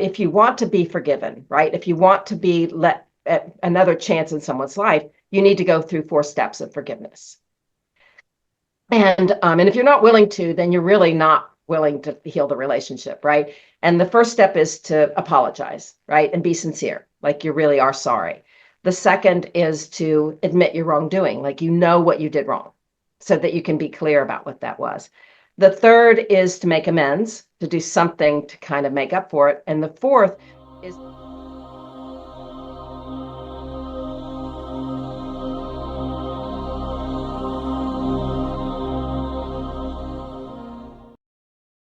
if you want to be forgiven, right? If you want to be let another chance in someone's life, you need to go through 4 steps of forgiveness. And if you're not willing to, then you're really not willing to heal the relationship, right? And the first step is to apologize, right? And be sincere, like you really are sorry. The second is to admit your wrongdoing, like you know what you did wrong, so that you can be clear about what that was. The third is to make amends, to do something to kind of make up for it. And the fourth is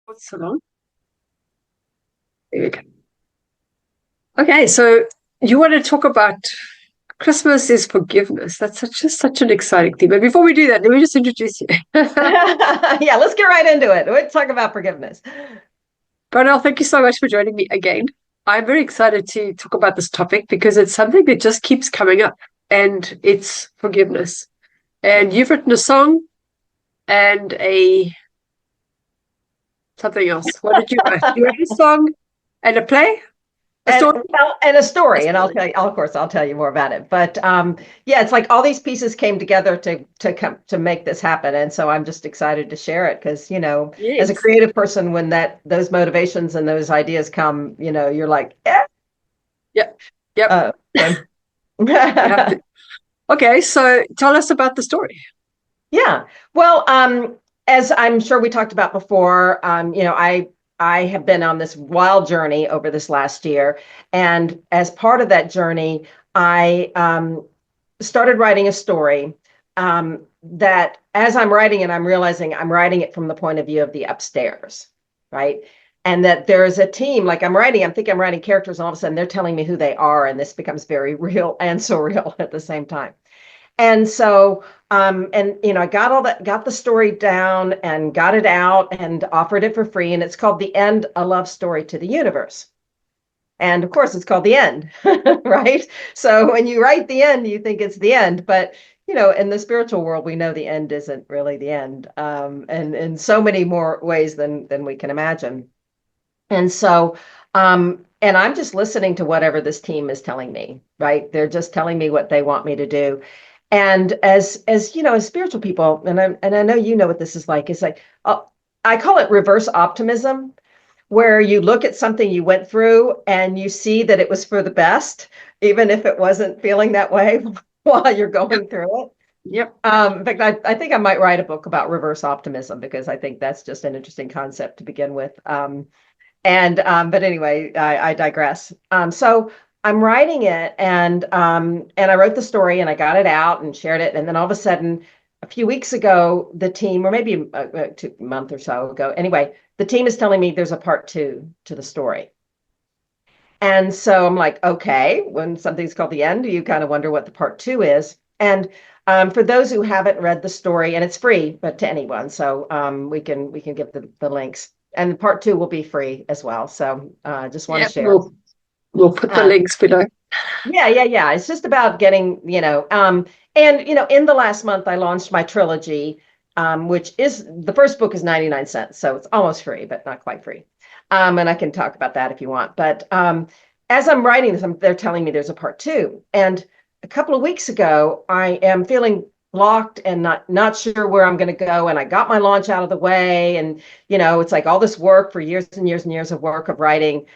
What's so long? There we go. Okay, so you want to talk about Christmas is forgiveness. That's such an exciting theme. But before we do that, let me just introduce you. yeah, let's get right into it. Let's talk about forgiveness. Brownell, thank you so much for joining me again. I'm very excited to talk about this topic because it's something that just keeps coming up, and it's forgiveness. And you've written a song and a something else. What did you write? You wrote a song and a play? A and story? well, and a A story, and I'll story. tell you, of course, I'll tell you more about it. But yeah, it's like all these pieces came together to come to make this happen, and so I'm just excited to share it because as a Yes. creative person, when those motivations and those ideas come, you're like, yeah, Yep. Yep. so. You have to. Okay, so tell us about the story. Yeah. Well, as I'm sure we talked about before, I have been on this wild journey over this last year, and as part of that journey, I started writing a story that, as I'm writing it, I'm realizing I'm writing it from the point of view of the upstairs, right? And that there's a team, like I'm thinking I'm writing characters, and all of a sudden they're telling me who they are, and this becomes very real and surreal at the same time. And so, I got the story down and got it out and offered it for free. And it's called The End, a Love Story to the Universe. And of course, it's called The End, right? So when you write the end, you think it's the end. But, in the spiritual world, we know the end isn't really the end, and in so many more ways than we can imagine. And so, and I'm just listening to whatever this team is telling me, right? They're just telling me what they want me to do. And as spiritual people, and I know what this is like. It's like I call it reverse optimism, where you look at something you went through and you see that it was for the best, even if it wasn't feeling that way while you're Yep. going through it. Yep. In fact, I think I might write a book about reverse optimism because I think that's just an interesting concept to begin with. But anyway, I digress. So I'm writing it, and I wrote the story, and I got it out and shared it, and then all of a sudden, a few weeks ago, the team, or maybe a month or so ago, anyway, the team is telling me there's a part 2 to the story. And so I'm like, okay, when something's called the end, you kind of wonder what the part 2 is. And for those who haven't read the story, and it's free, but to anyone, so we can give the links, and part 2 will be free as well. So just want to Yep. share. We'll put the Uh, links below. yeah. It's just about getting, and in the last month I launched my trilogy, which is the first book is 99 cents, so it's almost free, but not quite free. And I can talk about that if you want. But as I'm writing this, they're telling me there's a part 2. And a couple of weeks ago, I am feeling blocked and not sure where I'm going to go. And I got my launch out of the way. And, it's like all this work for years and years and years of work of writing,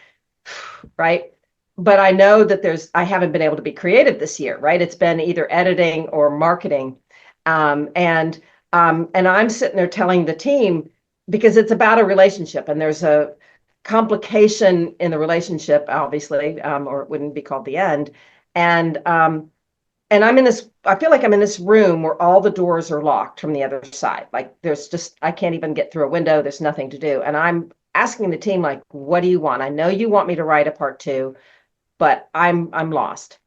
right? But I know that I haven't been able to be creative this year, right? It's been either editing or marketing. And I'm sitting there telling the team, because it's about a relationship and there's a complication in the relationship, obviously, or it wouldn't be called the end. And and I feel like I'm in this room where all the doors are locked from the other side. Like I can't even get through a window. There's nothing to do. And I'm asking the team, like, what do you want? I know you want me to write a part 2, but I'm lost.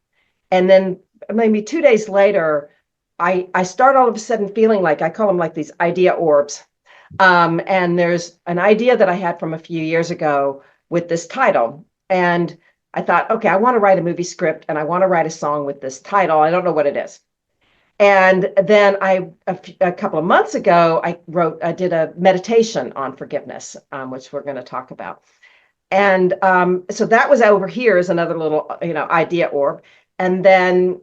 And then maybe 2 days later, I start all of a sudden feeling like, I call them like these idea orbs. And there's an idea that I had from a few years ago with this title. And I thought, okay, I want to write a movie script and I want to write a song with this title. I don't know what it is. And then a couple of months ago, I did a meditation on forgiveness, which we're going to talk about. And so that was over here is another little, idea orb. And then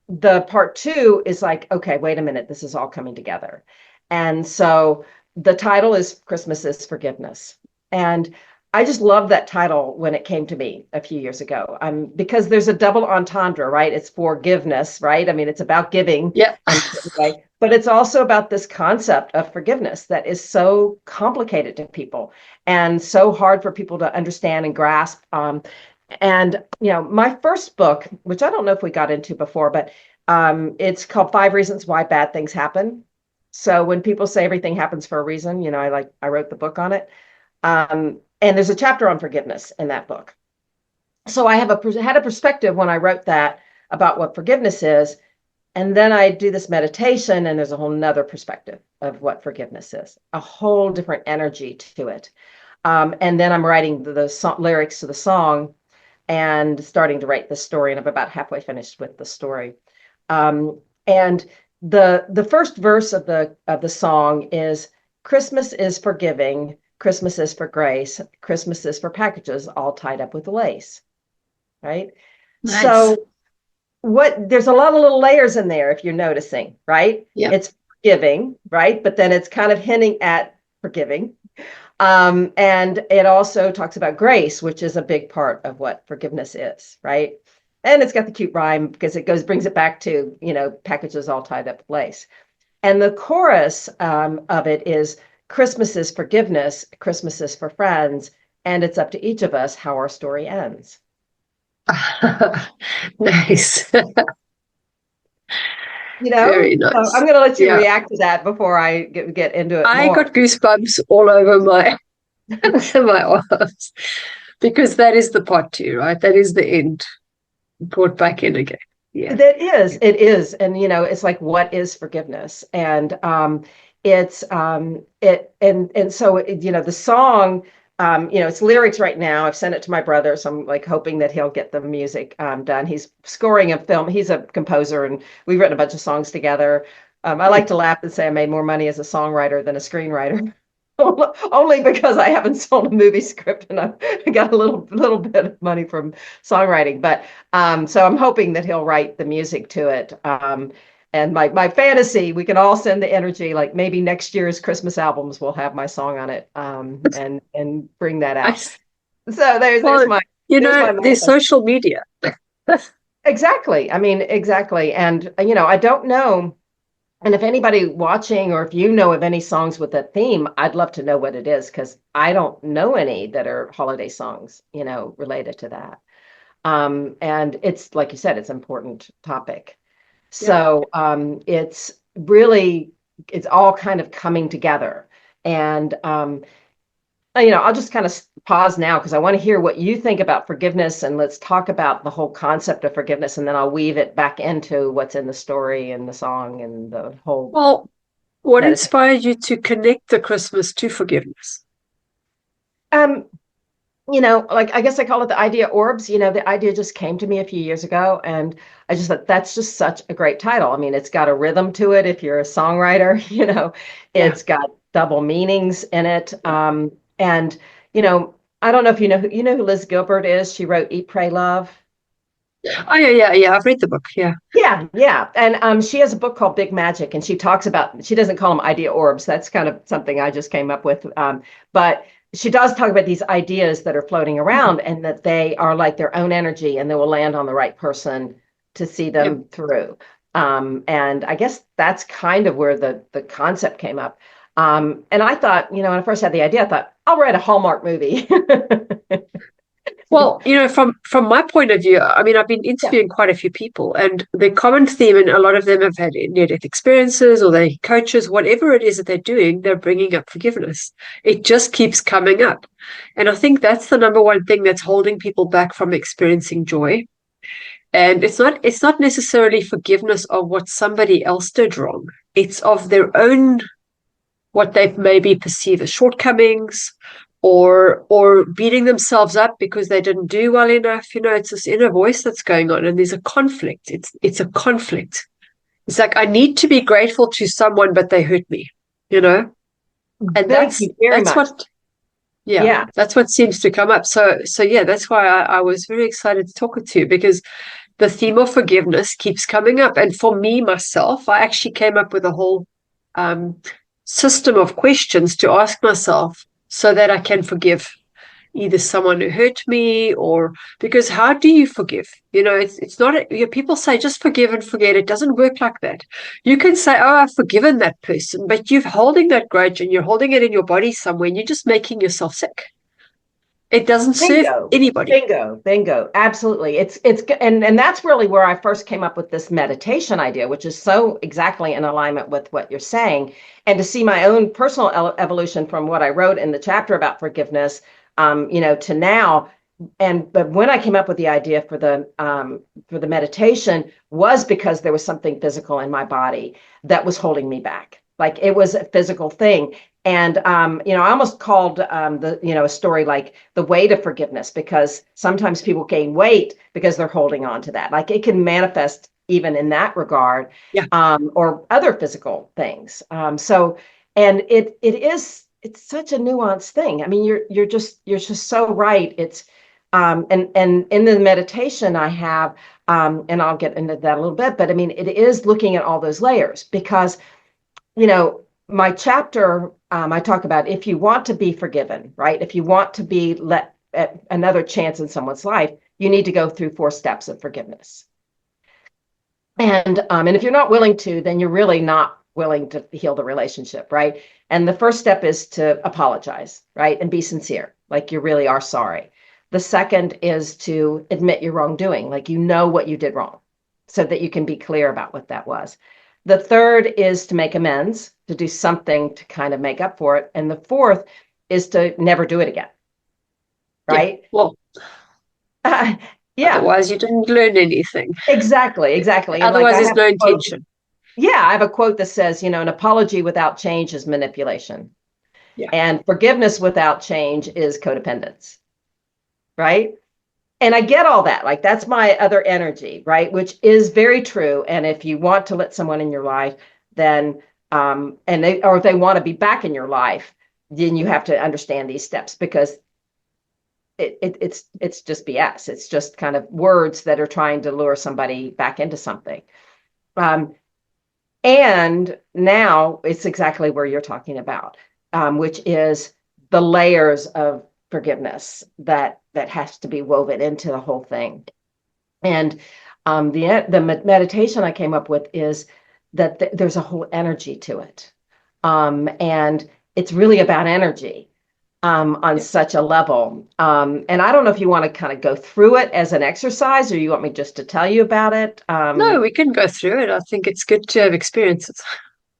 the part two is like, okay, wait a minute, this is all coming together. And so the title is Christmas is Forgiveness. And I just love that title when it came to me a few years ago. Because there's a double entendre, right? It's forgiveness, right? I mean, it's about giving, Yeah. right? But it's also about this concept of forgiveness that is so complicated to people and so hard for people to understand and grasp. And my first book, which I don't know if we got into before, but it's called Five Reasons Why Bad Things Happen. So when people say everything happens for a reason, I wrote the book on it. And there's a chapter on forgiveness in that book. So I had a perspective when I wrote that about what forgiveness is. And then I do this meditation, and there's a whole nother perspective of what forgiveness is, a whole different energy to it. And then I'm writing the lyrics to the song and starting to write the story, and I'm about halfway finished with the story. And the first verse of the song is Christmas is for giving, Christmas is for grace, Christmas is for packages all tied up with lace, right? Nice. So there's a lot of little layers in there if you're noticing, right? Yeah. It's giving, right? But then it's kind of hinting at forgiving. And it also talks about grace, which is a big part of what forgiveness is, right? And it's got the cute rhyme because it brings it back to, packages all tied up with lace. And the chorus of it is Christmas is forgiveness, Christmas is for friends, and it's up to each of us how our story ends. Nice. Very nice. So I'm going to let you react to that before I get into it more. I got goosebumps all over my arms because that is the part two, right? That is the end brought back in again. Yeah, it is. And it's like, what is forgiveness? And it's and so the song, it's lyrics right now. I've sent it to my brother, so I'm like hoping that he'll get the music done. He's scoring a film. He's a composer, and we've written a bunch of songs together. I like to laugh and say I made more money as a songwriter than a screenwriter. Only because I haven't sold a movie script and I got a little bit of money from songwriting. But so I'm hoping that he'll write the music to it. And my fantasy, we can all send the energy, like maybe next year's Christmas albums will have my song on it, and bring that out. So there's there's social media. Exactly. I mean, exactly. And I don't know. And if anybody watching, or if you know of any songs with that theme, I'd love to know what it is, because I don't know any that are holiday songs, related to that. And it's, like you said, it's an important topic. So it's all kind of coming together. And, I'll just kind of pause now because I want to hear what you think about forgiveness, and let's talk about the whole concept of forgiveness, and then I'll weave it back into what's in the story and the song and the whole. Well, what inspired you to connect the Christmas to forgiveness? Like, I guess I call it the idea orbs. The idea just came to me a few years ago, and I just thought that's just such a great title. I mean, it's got a rhythm to it. If you're a songwriter, it's got double meanings in it. And, I don't know if you know who Liz Gilbert is. She wrote Eat, Pray, Love. Oh, yeah. I've read the book. Yeah. Yeah. And she has a book called Big Magic, and she talks about, she doesn't call them idea orbs. That's kind of something I just came up with. But she does talk about these ideas that are floating around, and that they are like their own energy, and they will land on the right person to see them through. And I guess that's kind of where the concept came up. And I thought, when I first had the idea, I thought, I'll write a Hallmark movie. Well, from my point of view, I mean, I've been interviewing quite a few people, and the common theme, and a lot of them have had near-death experiences, or they're coaches, whatever it is that they're doing, they're bringing up forgiveness. It just keeps coming up. And I think that's the number one thing that's holding people back from experiencing joy. And it's not necessarily forgiveness of what somebody else did wrong. It's of their own, what they maybe perceive as shortcomings, or beating themselves up because they didn't do well enough. It's this inner voice that's going on, and there's a conflict. It's a conflict. It's like, I need to be grateful to someone, but they hurt me, and that's what Yeah, Yeah. that's what seems to come up. So yeah, that's why I was very excited to talk to you, because the theme of forgiveness keeps coming up. And for me, myself, I actually came up with a whole um, system of questions to ask myself so that I can forgive either someone who hurt me, or because how do you forgive? It's not people say just forgive and forget. It doesn't work like that. You can say, oh, I've forgiven that person, but you're holding that grudge and you're holding it in your body somewhere, and you're just making yourself sick. It doesn't serve Bingo, anybody. bingo, bingo. Absolutely. And that's really where I first came up with this meditation idea, which is so exactly in alignment with what you're saying. And to see my own personal evolution from what I wrote in the chapter about forgiveness, to now. But when I came up with the idea for the meditation was because there was something physical in my body that was holding me back. Like it was a physical thing. And I almost called a story like the weight of forgiveness, because sometimes people gain weight because they're holding on to that. Like it can manifest even in that regard, Yeah. or other physical things. And it's such a nuanced thing. I mean, you're just so right. It's and in the meditation I have, and I'll get into that a little bit, but I mean, it is looking at all those layers, because my chapter, I talk about if you want to be forgiven, right? If you want to be let another chance in someone's life, you need to go through 4 steps of forgiveness. And if you're not willing to, then you're really not willing to heal the relationship, right? And the first step is to apologize, right? And be sincere, like you really are sorry. The second is to admit your wrongdoing, like you know what you did wrong, so that you can be clear about what that was. The third is to make amends, to do something to kind of make up for it. And the fourth is to never do it again, Yeah. right? Well, Yeah, otherwise you didn't learn anything. exactly, exactly. And like Otherwise I there's have no a quote, intention. yeah, I have a quote that says, an apology without change is manipulation, Yeah. and forgiveness without change is codependence, right? And I get all that. Like that's my other energy, right? Which is very true. And if you want to let someone in your life, then or if they want to be back in your life, then you have to understand these steps, because it's just BS. It's just kind of words that are trying to lure somebody back into something. Um, and now it's exactly where you're talking about, which is the layers of forgiveness that has to be woven into the whole thing. And the meditation I came up with is that there's a whole energy to it, and it's really about energy, on Yeah. such a level. And I don't know if you want to kind of go through it as an exercise, or you want me just to tell you about it. No, we can go through it. I think it's good to have experiences.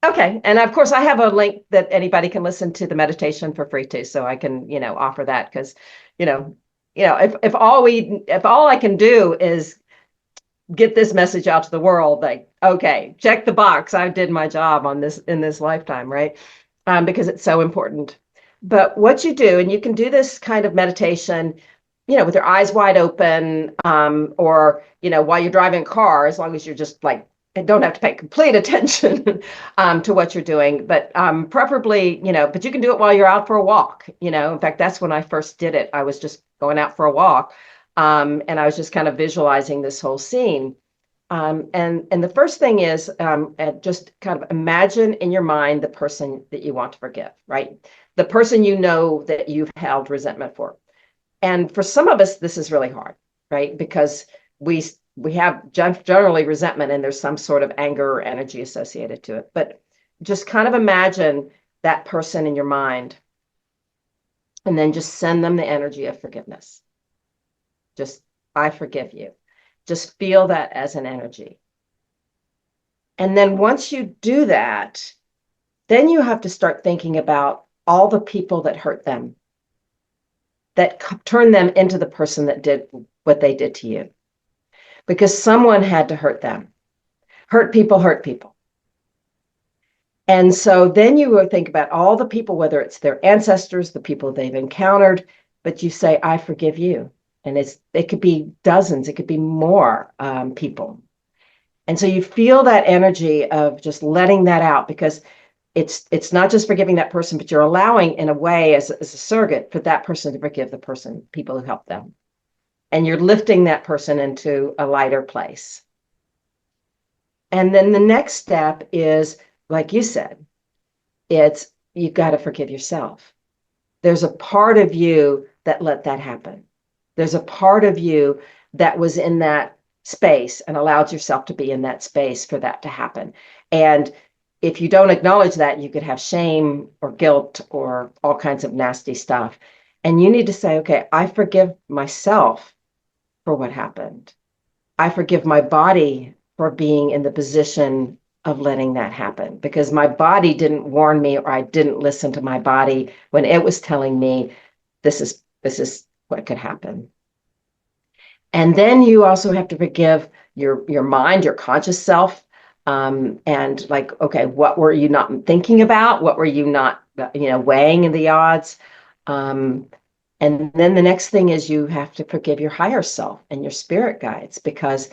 Okay. And of course, I have a link that anybody can listen to the meditation for free too. So I can, offer that, because, you know, if all I can do is get this message out to the world, like, okay, check the box. I did my job on this in this lifetime, right? Because it's so important. But what you do, and you can do this kind of meditation, with your eyes wide open, or, while you're driving a car, as long as you're just like, and don't have to pay complete attention to what you're doing, but preferably, but you can do it while you're out for a walk. In fact, that's when I first did it. I was just going out for a walk, and I was just kind of visualizing this whole scene. And the first thing is, just kind of imagine in your mind the person that you want to forgive, right? The person that you've held resentment for. And for some of us, this is really hard, right? Because we have generally resentment, and there's some sort of anger or energy associated to it. But just kind of imagine that person in your mind, and then just send them the energy of forgiveness. Just, I forgive you. Just feel that as an energy. And then once you do that, then you have to start thinking about all the people that hurt them, that turn them into the person that did what they did to you. Because someone had to hurt them. Hurt people hurt people. And so then you will think about all the people, whether it's their ancestors, the people they've encountered, but you say, I forgive you. And it could be dozens, it could be more people. And so you feel that energy of just letting that out, because it's not just forgiving that person, but you're allowing, in a way, as a surrogate, for that person to forgive the people who helped them. And you're lifting that person into a lighter place. And then the next step is, like you said, it's you've got to forgive yourself. There's a part of you that let that happen. There's a part of you that was in that space and allowed yourself to be in that space for that to happen. And if you don't acknowledge that, you could have shame or guilt or all kinds of nasty stuff. And you need to say, okay, I forgive myself for what happened. I forgive my body for being in the position of letting that happen, because my body didn't warn me, or I didn't listen to my body when it was telling me this is what could happen. And then you also have to forgive your mind, your conscious self. And like, okay, what were you not thinking about? What were you not, weighing in the odds? And then the next thing is you have to forgive your higher self and your spirit guides, because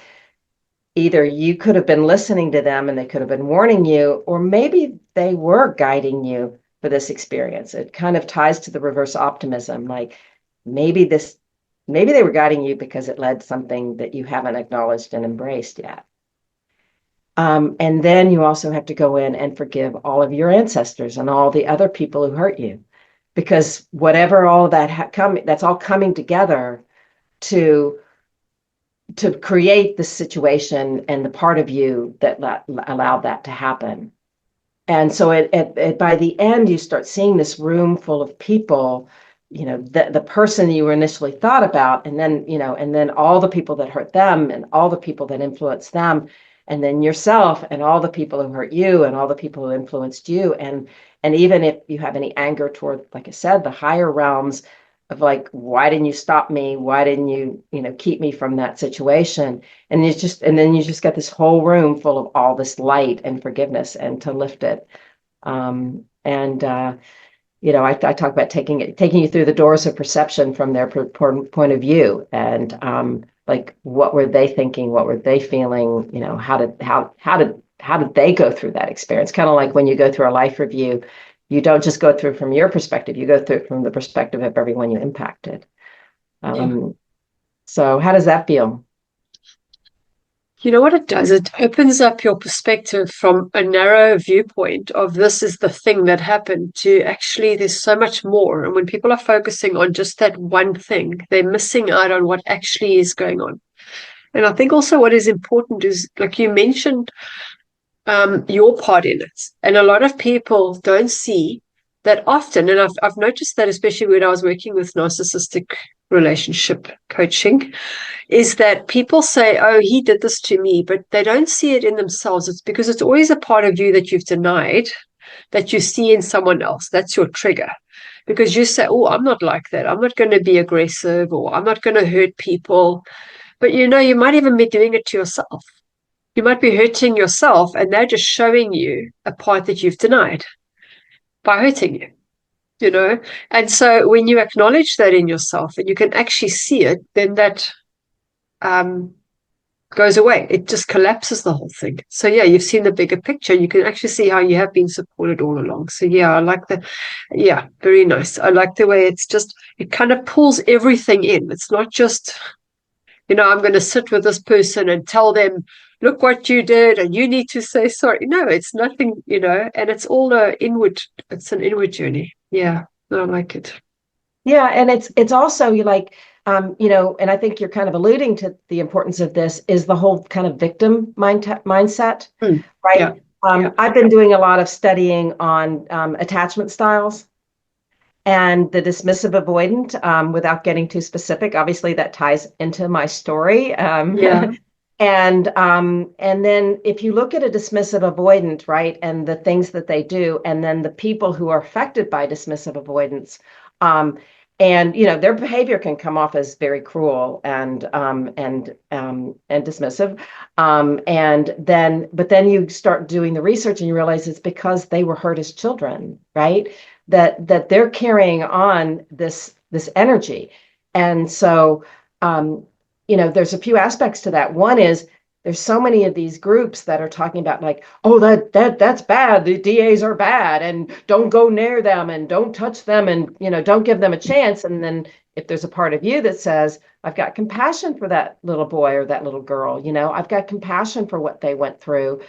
either you could have been listening to them and they could have been warning you, or maybe they were guiding you for this experience. It kind of ties to the reverse optimism. Like maybe they were guiding you because it led to something that you haven't acknowledged and embraced yet. And then you also have to go in and forgive all of your ancestors and all the other people who hurt you, because whatever all of that that's all coming together to create the situation and the part of you that allowed that to happen. And so by the end, you start seeing this room full of people, the person you initially thought about, and then all the people that hurt them and all the people that influenced them, and then yourself and all the people who hurt you and all the people who influenced you. And even if you have any anger toward, like I said, the higher realms of like, why didn't you stop me? Why didn't you, keep me from that situation? And then you just got this whole room full of all this light and forgiveness, and to lift it. I talk about taking you through the doors of perception from their point of view, and like, what were they thinking? What were they feeling? How did they go through that experience? Kind of like when you go through a life review, you don't just go through from your perspective, you go through from the perspective of everyone you impacted. So how does that feel? You know what it does? It opens up your perspective from a narrow viewpoint of this is the thing that happened to actually there's so much more. And when people are focusing on just that one thing, they're missing out on what actually is going on. And I think also what is important is, like you mentioned, your part in it. And a lot of people don't see that often. And I've noticed that, especially when I was working with narcissistic relationship coaching, is that people say, oh, he did this to me, but they don't see it in themselves. It's because it's always a part of you that you've denied that you see in someone else. That's your trigger. Because you say, oh, I'm not like that. I'm not going to be aggressive, or I'm not going to hurt people. But you might even be doing it to yourself. You might be hurting yourself, and they're just showing you a part that you've denied by hurting you. And so when you acknowledge that in yourself and you can actually see it, then that goes away. It just collapses the whole thing. So yeah, you've seen the bigger picture. You can actually see how you have been supported all along. So yeah, I like that. Yeah, very nice. I like the way it kind of pulls everything in. It's not just, I'm going to sit with this person and tell them, look what you did, and you need to say sorry. No, it's nothing, and it's all it's an inward journey. Yeah, I like it. Yeah, and it's also and I think you're kind of alluding to the importance of this is the whole kind of victim mindset, right? Yeah. I've been doing a lot of studying on attachment styles and the dismissive avoidant, without getting too specific. Obviously, that ties into my story. Yeah. And then if you look at a dismissive avoidant, right, and the things that they do, and then the people who are affected by dismissive avoidance, and their behavior can come off as very cruel and dismissive, but then you start doing the research and you realize it's because they were hurt as children, right? That they're carrying on this energy, and so there's a few aspects to that. One is there's so many of these groups that are talking about like, oh, that's bad. The DAs are bad, and don't go near them, and don't touch them, and don't give them a chance. And then if there's a part of you that says, I've got compassion for that little boy or that little girl, I've got compassion for what they went through.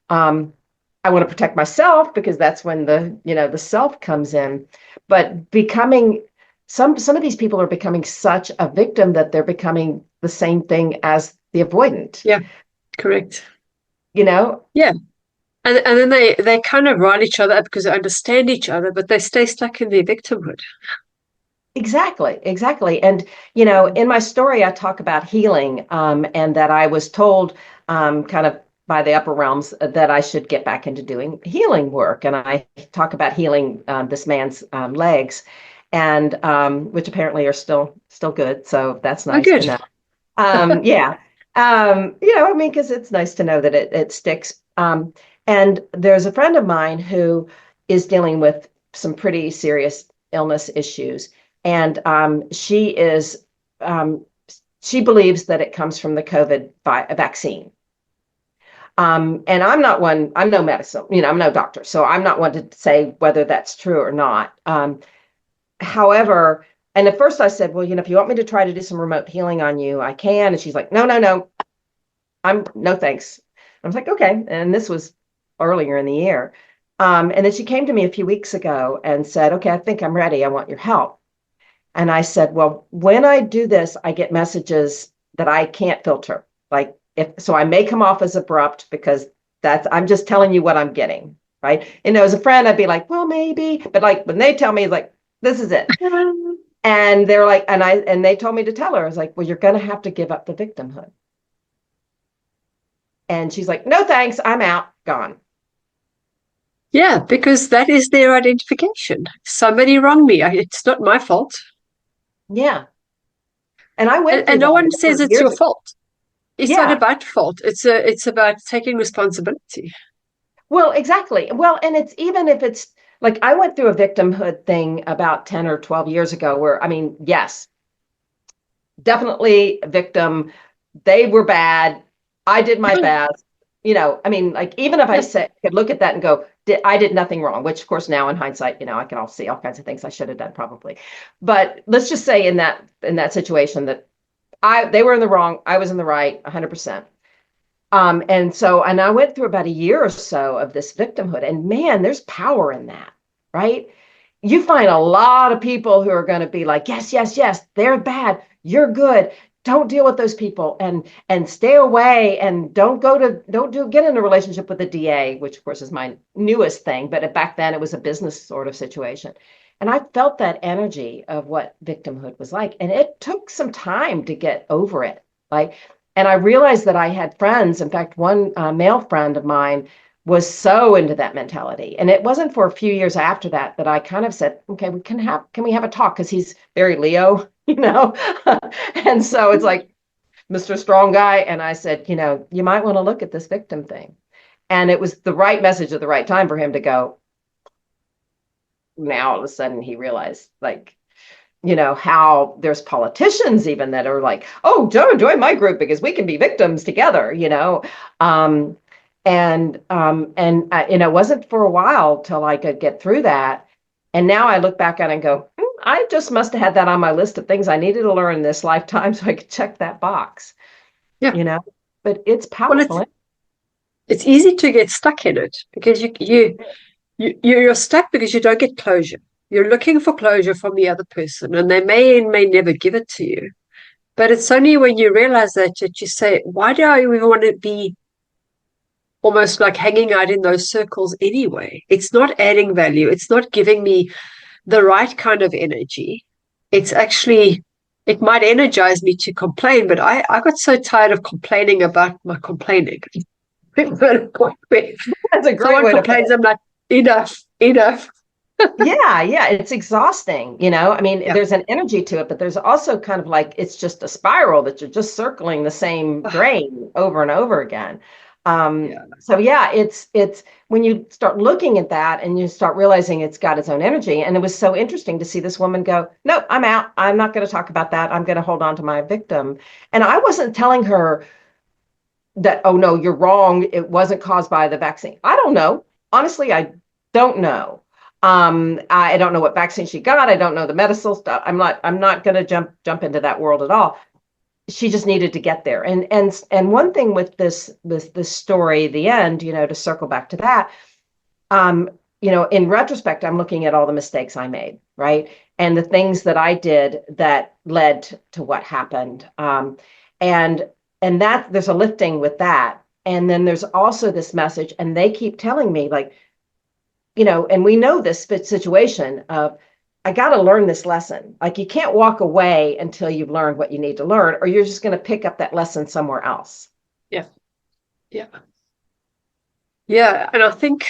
I want to protect myself, because that's when the self comes in. But becoming some of these people are becoming such a victim that they're becoming the same thing as the avoidant. Yeah, correct. Yeah. And then they kind of rile each other up because they understand each other, but they stay stuck in their victimhood. Exactly. And, in my story, I talk about healing, and that I was told kind of by the upper realms that I should get back into doing healing work. And I talk about healing this man's legs, and which apparently are still good. So that's nice to know. Yeah. I mean, because it's nice to know that it sticks. And there's a friend of mine who is dealing with some pretty serious illness issues. And she believes that it comes from the COVID vaccine. And I'm no medicine, I'm no doctor, so I'm not one to say whether that's true or not. However, and at first I said, well, if you want me to try to do some remote healing on you, I can. And she's like, no, no thanks. I was like, okay. And this was earlier in the year. And then she came to me a few weeks ago and said, okay, I think I'm ready. I want your help. And I said, well, when I do this, I get messages that I can't filter. Like, so I may come off as abrupt, because I'm just telling you what I'm getting, right? As a friend, I'd be like, well, maybe, but like when they tell me, like, this is it. And they're like, and they told me to tell her, I was like, well, you're going to have to give up the victimhood. And she's like, no, thanks. I'm out, gone. Yeah, because that is their identification. Somebody wronged me. It's not my fault. Yeah. And I went and no one says it's your fault. It's not about fault. It's about taking responsibility. Well, exactly. Well, and it's even if it's like I went through a victimhood thing about 10 or 12 years ago where, I mean, yes, definitely a victim. They were bad. I did my best. I mean, like, even if I could look at that and go, I did nothing wrong, which of course now in hindsight, I can all see all kinds of things I should have done probably. But let's just say in that situation that they were in the wrong, I was in the right 100%. And I went through about a year or so of this victimhood, and man, there's power in that, right? You find a lot of people who are going to be like, yes, they're bad, you're good. Don't deal with those people, and stay away, and don't get in a relationship with the DA, which of course is my newest thing. But back then it was a business sort of situation. And I felt that energy of what victimhood was like. And it took some time to get over it. And I realized that I had friends. In fact, one male friend of mine was so into that mentality. And it wasn't for a few years after that I kind of said, okay, can we have a talk? Because he's very Leo, and so it's like, Mr. Strong Guy. And I said, you might want to look at this victim thing. And it was the right message at the right time for him to go. Now all of a sudden he realized, like, how there's politicians even that are like, oh, don't join my group because we can be victims together, and it wasn't for a while till I could get through that. And now I look back on it and go, I just must have had that on my list of things I needed to learn in this lifetime so I could check that box. Yeah. But it's powerful. Well, it's easy to get stuck in it because you're stuck because you don't get closure. You're looking for closure from the other person, and they may and may never give it to you. But it's only when you realize that you say, why do I even want to be almost like hanging out in those circles anyway? It's not adding value. It's not giving me the right kind of energy. It might energize me to complain, but I got so tired of complaining about my complaining. That's a great way to put it. I'm like, enough. Yeah, it's exhausting, I mean, There's an energy to it, but there's also kind of like, it's just a spiral that you're just circling the same drain over and over again. So it's when you start looking at that and you start realizing it's got its own energy. And it was so interesting to see this woman go, no, I'm out. I'm not going to talk about that. I'm going to hold on to my victim. And I wasn't telling her, that, oh no, you're wrong, it wasn't caused by the vaccine. I don't know. Honestly, I don't know. I don't know what vaccine she got. I don't know the medical stuff. I'm not going to jump into that world at all. She just needed to get there. And one thing with this story, the end, to circle back to that, in retrospect, I'm looking at all the mistakes I made, right? And the things that I did that led to what happened. And that there's a lifting with that. And then there's also this message, and they keep telling me, like, and we know this situation of, I got to learn this lesson. Like, you can't walk away until you've learned what you need to learn, or you're just going to pick up that lesson somewhere else. Yeah. Yeah. Yeah. And I think,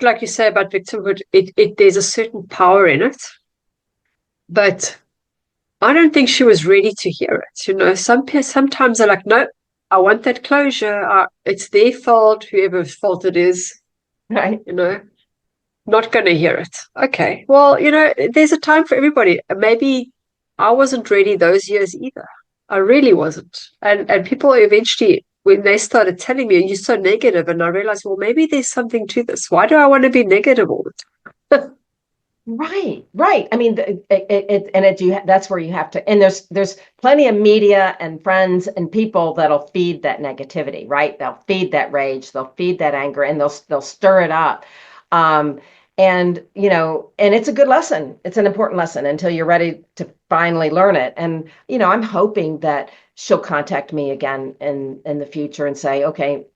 like you say about victimhood, there's a certain power in it, but I don't think she was ready to hear it. Sometimes they're like, no, I want that closure. It's their fault, whoever's fault it is. Right. Not going to hear it. Okay. Well, there's a time for everybody. Maybe I wasn't ready those years either. I really wasn't. And people eventually, when they started telling me, you're so negative, and I realized, well, maybe there's something to this. Why do I want to be negative all the time? Right. I mean, that's where you have to, and there's plenty of media and friends and people that'll feed that negativity, right? They'll feed that rage, they'll feed that anger, and they'll stir it up. And it's a good lesson. It's an important lesson until you're ready to finally learn it. And, I'm hoping that she'll contact me again in the future and say, okay,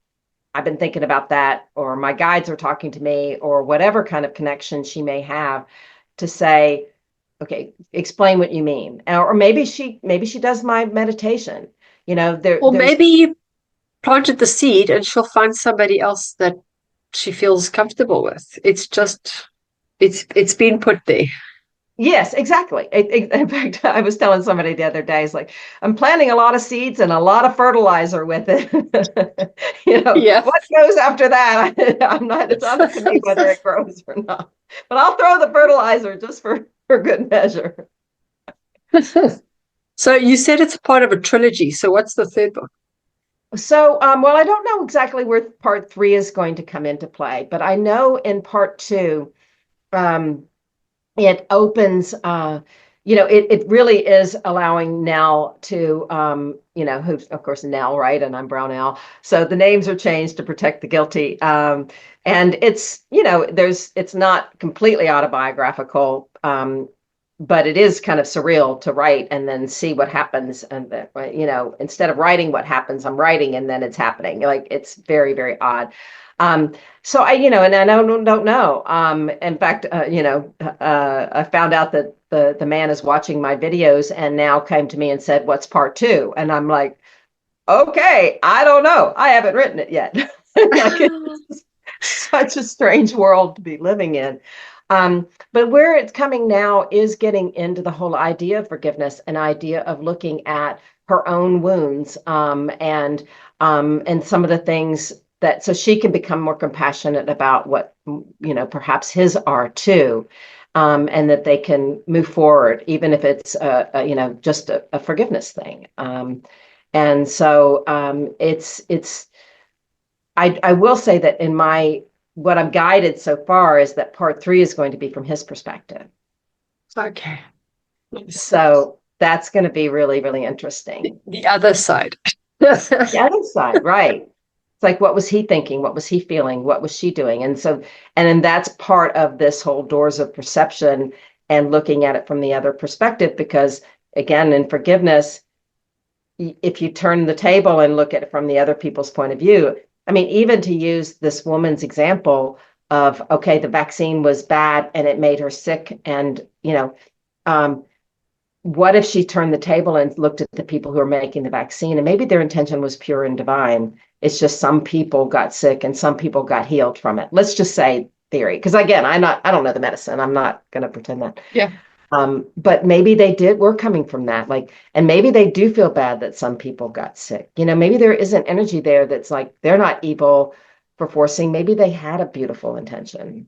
I've been thinking about that, or my guides are talking to me, or whatever kind of connection she may have, to say, okay, explain what you mean. Or maybe she does my meditation, Maybe you planted the seed and she'll find somebody else that she feels comfortable with. It's just, it's been put there. Yes, exactly. In fact, I was telling somebody the other day, it's like, I'm planting a lot of seeds and a lot of fertilizer with it. Yeah. What goes after that? It's not up to me whether it grows or not. But I'll throw the fertilizer just for good measure. So you said it's part of a trilogy. So what's the third book? So, well, I don't know exactly where part 3 is going to come into play, but I know in part 2, it opens, it really is allowing Nell to, who's of course Nell, right? And I'm Brownell. So the names are changed to protect the guilty. And it's, it's not completely autobiographical, but it is kind of surreal to write and then see what happens. And, instead of writing what happens, I'm writing and then it's happening. Like, it's very, very odd. So and I don't know. In fact, I found out that the man is watching my videos and now came to me and said, what's part 2? And I'm like, okay, I don't know. I haven't written it yet. It's such a strange world to be living in. But where it's coming now is getting into the whole idea of forgiveness, an idea of looking at her own wounds, and some of the things that, so she can become more compassionate about what, perhaps his are too, and that they can move forward, even if it's just a forgiveness thing. And so I will say that in what I'm guided so far is that part 3 is going to be from his perspective. Okay. So that's going to be really, really interesting. The other side. The other side, right. It's like, what was he thinking? What was he feeling? What was she doing? And then that's part of this whole doors of perception and looking at it from the other perspective, because again, in forgiveness, if you turn the table and look at it from the other people's point of view, I mean, even to use this woman's example of, okay, the vaccine was bad and it made her sick. And, what if she turned the table and looked at the people who are making the vaccine, and maybe their intention was pure and divine. It's just some people got sick and some people got healed from it. Let's just say theory. Because again, I don't know the medicine. I'm not going to pretend that. Yeah. But maybe we're coming from that. Like, and maybe they do feel bad that some people got sick. Maybe there is an energy there that's like, they're not evil for forcing. Maybe they had a beautiful intention.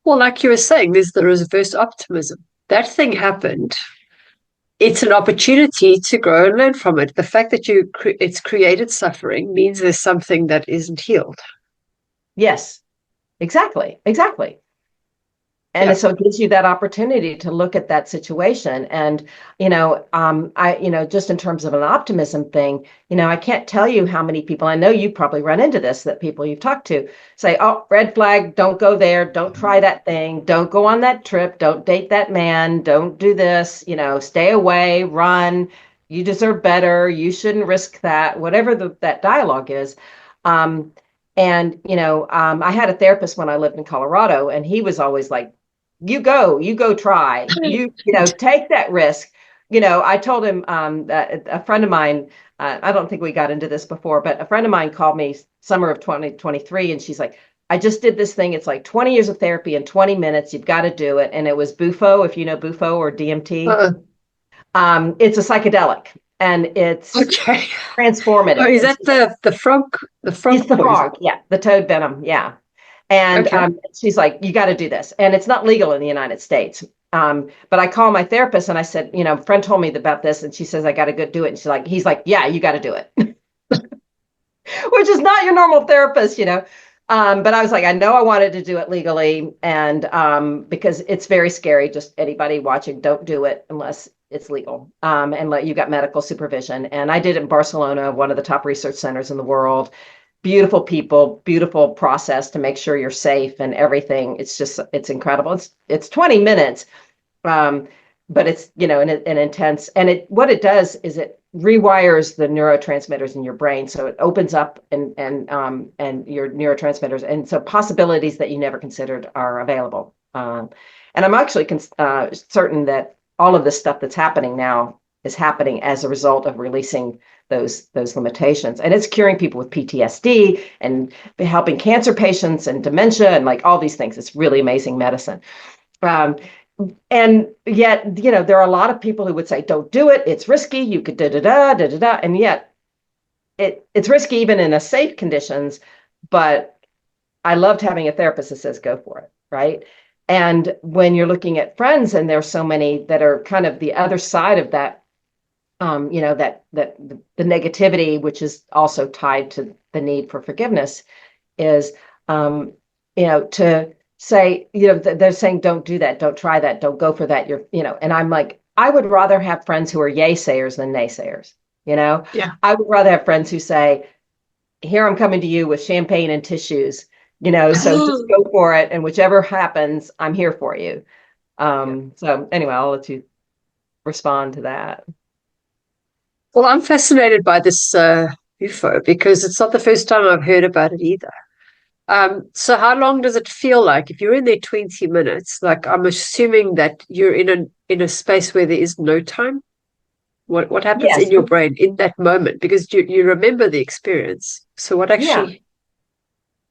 Well, like you were saying, there's the reverse optimism. That thing happened. it's an opportunity to grow and learn from it. The fact that it's created suffering means there's something that isn't healed. Yes, exactly, exactly. And Yeah. so it gives you that opportunity to look at that situation. And, just in terms of an optimism thing, I can't tell you how many people, I know you probably run into this, that people you've talked to say, oh, red flag, don't go there, don't try that thing, don't go on that trip, don't date that man, don't do this, stay away, run, you deserve better, you shouldn't risk that, whatever that dialogue is. I had a therapist when I lived in Colorado, and he was always like, you go try, take that risk. I told him that a friend of mine, I don't think we got into this before, but a friend of mine called me summer of 2023, and she's like, I just did this thing. It's like 20 years of therapy in 20 minutes. You've got to do it. And it was Bufo, if you know Bufo or DMT. Uh, It's a psychedelic, and it's okay. Oh, transformative. is that the It's frog the poison? frog, yeah, the toad venom, yeah. And Okay. she's like, you got to do this. And it's not legal in the United States. But I call my therapist and I said, a friend told me about this, and she says, I got to go do it. And he's like, yeah, you got to do it, which is not your normal therapist. But I was like, I know I wanted to do it legally. And because it's very scary, just anybody watching, don't do it unless it's legal, and let you got medical supervision. And I did it in Barcelona, one of the top research centers in the world. Beautiful people, beautiful process to make sure you're safe and everything. It's incredible. It's 20 minutes, um, but it's, an intense, and what it does is it rewires the neurotransmitters in your brain. So it opens up and your neurotransmitters. And so possibilities that you never considered are available. And I'm actually certain that all of this stuff that's happening now is happening as a result of releasing those limitations. And it's curing people with PTSD and helping cancer patients and dementia and like all these things. It's really amazing medicine. Um, and yet, there are a lot of people who would say, don't do it. It's risky. You could da da da da da da. And yet it's risky even in a safe conditions. But I loved having a therapist that says, go for it. Right. And when you're looking at friends, and there's so many that are kind of the other side of that, that the negativity, which is also tied to the need for forgiveness, is, to say, they're saying, don't do that, don't try that, don't go for that. And I'm like, I would rather have friends who are yay sayers than naysayers. Yeah. I would rather have friends who say, here, I'm coming to you with champagne and tissues, so just go for it. And whichever happens, I'm here for you. So anyway, I'll let you respond to that. Well, I'm fascinated by this UFO because it's not the first time I've heard about it either. So how long does it feel like if you're in there 20 minutes? Like I'm assuming that you're in a space where there is no time. What happens Yes. in your brain in that moment? Because you remember the experience. So Yeah.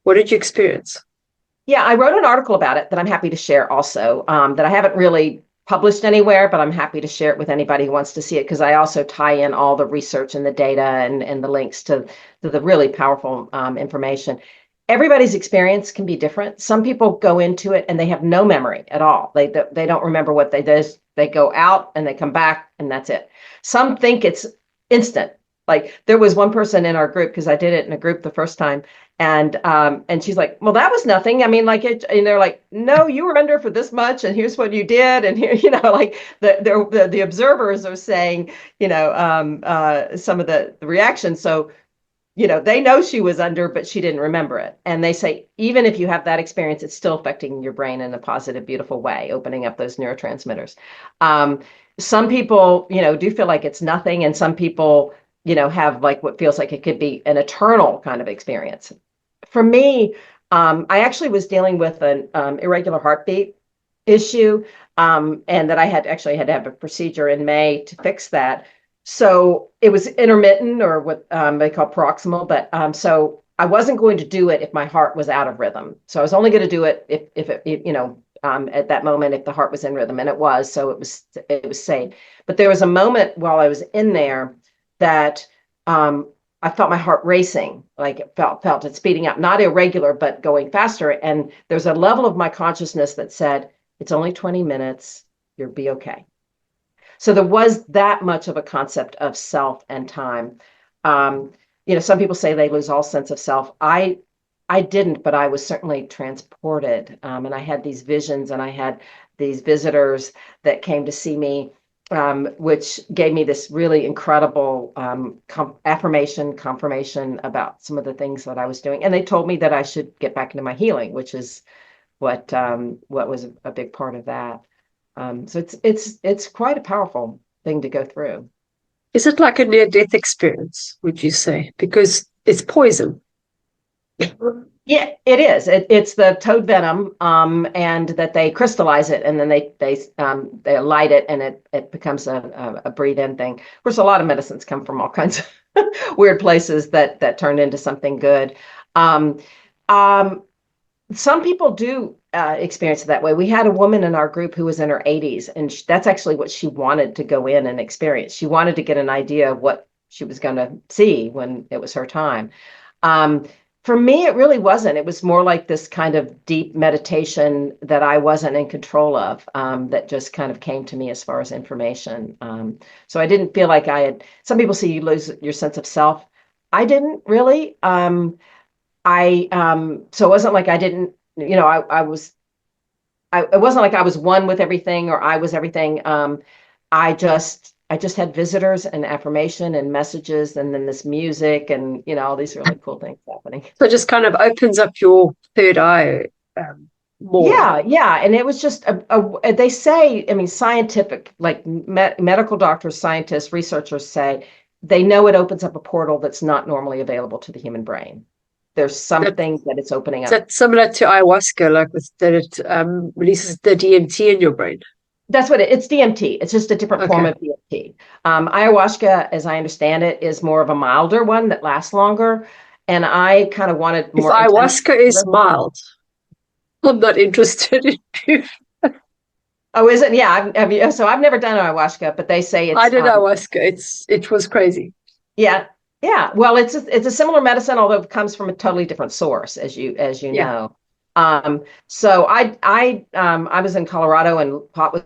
what did you experience? Yeah, I wrote an article about it that I'm happy to share also, that I haven't really published anywhere, but I'm happy to share it with anybody who wants to see it, because I also tie in all the research and the data and the links to the really powerful information. Everybody's experience can be different. Some people go into it and they have no memory at all. They don't remember what they did. They go out and they come back and that's it. Some think it's instant. Like there was one person in our group, because I did it in a group the first time, and she's like, well, that was nothing. I mean, like it, and they're like, no, you were under for this much, and here's what you did, and here, like the observers are saying, some of the reactions. So, they know she was under, but she didn't remember it. And they say, even if you have that experience, it's still affecting your brain in a positive, beautiful way, opening up those neurotransmitters. Some people, do feel like it's nothing, and some people, have like what feels like it could be an eternal kind of experience. For me, I actually was dealing with an irregular heartbeat issue, and that I had to have a procedure in May to fix that. So it was intermittent, or what they call proximal, but so I wasn't going to do it if my heart was out of rhythm. So I was only going to do it if it, at that moment, if the heart was in rhythm, and it was, so it was safe. But there was a moment while I was in there that I felt my heart racing, like it felt it speeding up, not irregular, but going faster. And there's a level of my consciousness that said, it's only 20 minutes, you'll be okay. So there was that much of a concept of self and time. Um, some people say they lose all sense of self. I didn't, but I was certainly transported. And I had these visions, and I had these visitors that came to see me, which gave me this really incredible confirmation about some of the things that I was doing. And they told me that I should get back into my healing, which is what was a big part of that. So it's quite a powerful thing to go through. Is it like a near-death experience, would you say? Because it's poison. Yeah, it is. It's the toad venom, and that they crystallize it, and then they light it, and it becomes a breathe-in thing. Of course, a lot of medicines come from all kinds of weird places that turn into something good. Um, um, some people do experience it that way. We had a woman in our group who was in her 80s, and that's actually what she wanted to go in and experience. She wanted to get an idea of what she was going to see when it was her time. Um, for me, it really wasn't. It was more like this kind of deep meditation that I wasn't in control of, that just kind of came to me as far as information. So I didn't feel like I had, some people say you lose your sense of self. I didn't really. So it wasn't like I didn't, it wasn't like I was one with everything or I was everything. I just had visitors and affirmation and messages, and then this music and, all these really cool things happening. So it just kind of opens up your third eye more. Yeah. And it was just, they say, I mean, scientific, like medical doctors, scientists, researchers say they know it opens up a portal that's not normally available to the human brain. There's something that it's opening up. Is that similar to ayahuasca, like that it releases the DMT in your brain? That's what it's DMT. It's just a different form of DMT. Ayahuasca, as I understand it, is more of a milder one that lasts longer. And I kind of wanted more. If ayahuasca is mild, I'm not interested in you. Oh, is it? Yeah. So I've never done ayahuasca, but they say it's. I did ayahuasca. It was crazy. Yeah. Yeah. Well, it's a similar medicine, although it comes from a totally different source, as you know. So I was in Colorado, and pot was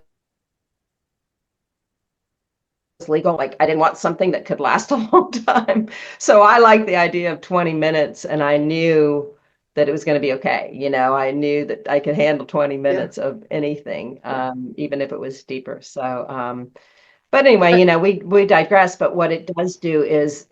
legal. Like, I didn't want something that could last a long time. So I liked the idea of 20 minutes, and I knew that it was going to be okay. I knew that I could handle 20 minutes of anything, even if it was deeper. So, but anyway, we digress. But what it does do is,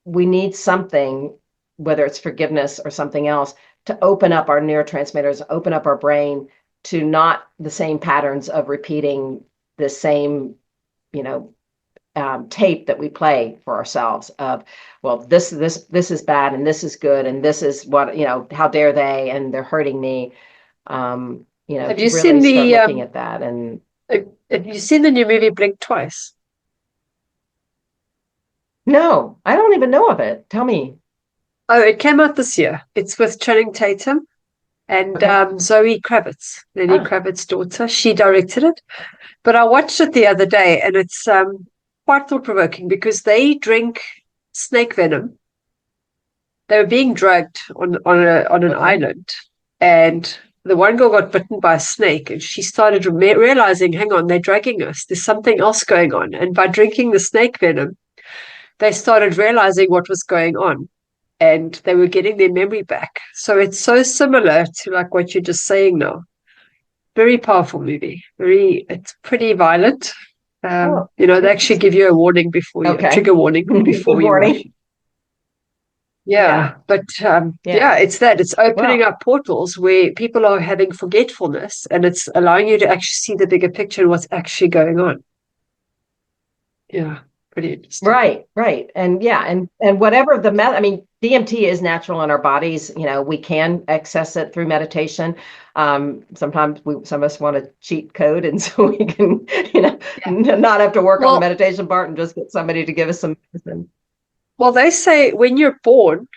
we need something, whether it's forgiveness or something else, to open up our neurotransmitters, open up our brain to not the same patterns of repeating the same, tape that we play for ourselves of, well, this is bad, and this is good, and this is what, how dare they, and they're hurting me. Have you really seen looking at that? And have you seen the new movie Blink Twice? No, I don't even know of it. Tell me. Oh, it came out this year. It's with Channing Tatum and Zoe Kravitz, Lenny Kravitz's daughter. She directed it. But I watched it the other day, and it's quite thought-provoking because they drink snake venom. They were being drugged on an island, and the one girl got bitten by a snake, and she started realizing, hang on, they're drugging us. There's something else going on. And by drinking the snake venom, they started realizing what was going on, and they were getting their memory back. So it's so similar to like what you're just saying now. Very powerful movie. It's pretty violent. They actually give you a warning before you, trigger warning before you. Warning. Yeah. But it's that. It's opening up portals where people are having forgetfulness, and it's allowing you to actually see the bigger picture and what's actually going on. Yeah. Pretty interesting. Right. And and whatever DMT is natural in our bodies. We can access it through meditation. Sometimes some of us want to cheat code, and so we can, not have to work on the meditation part and just get somebody to give us some medicine. Well, they say when you're born,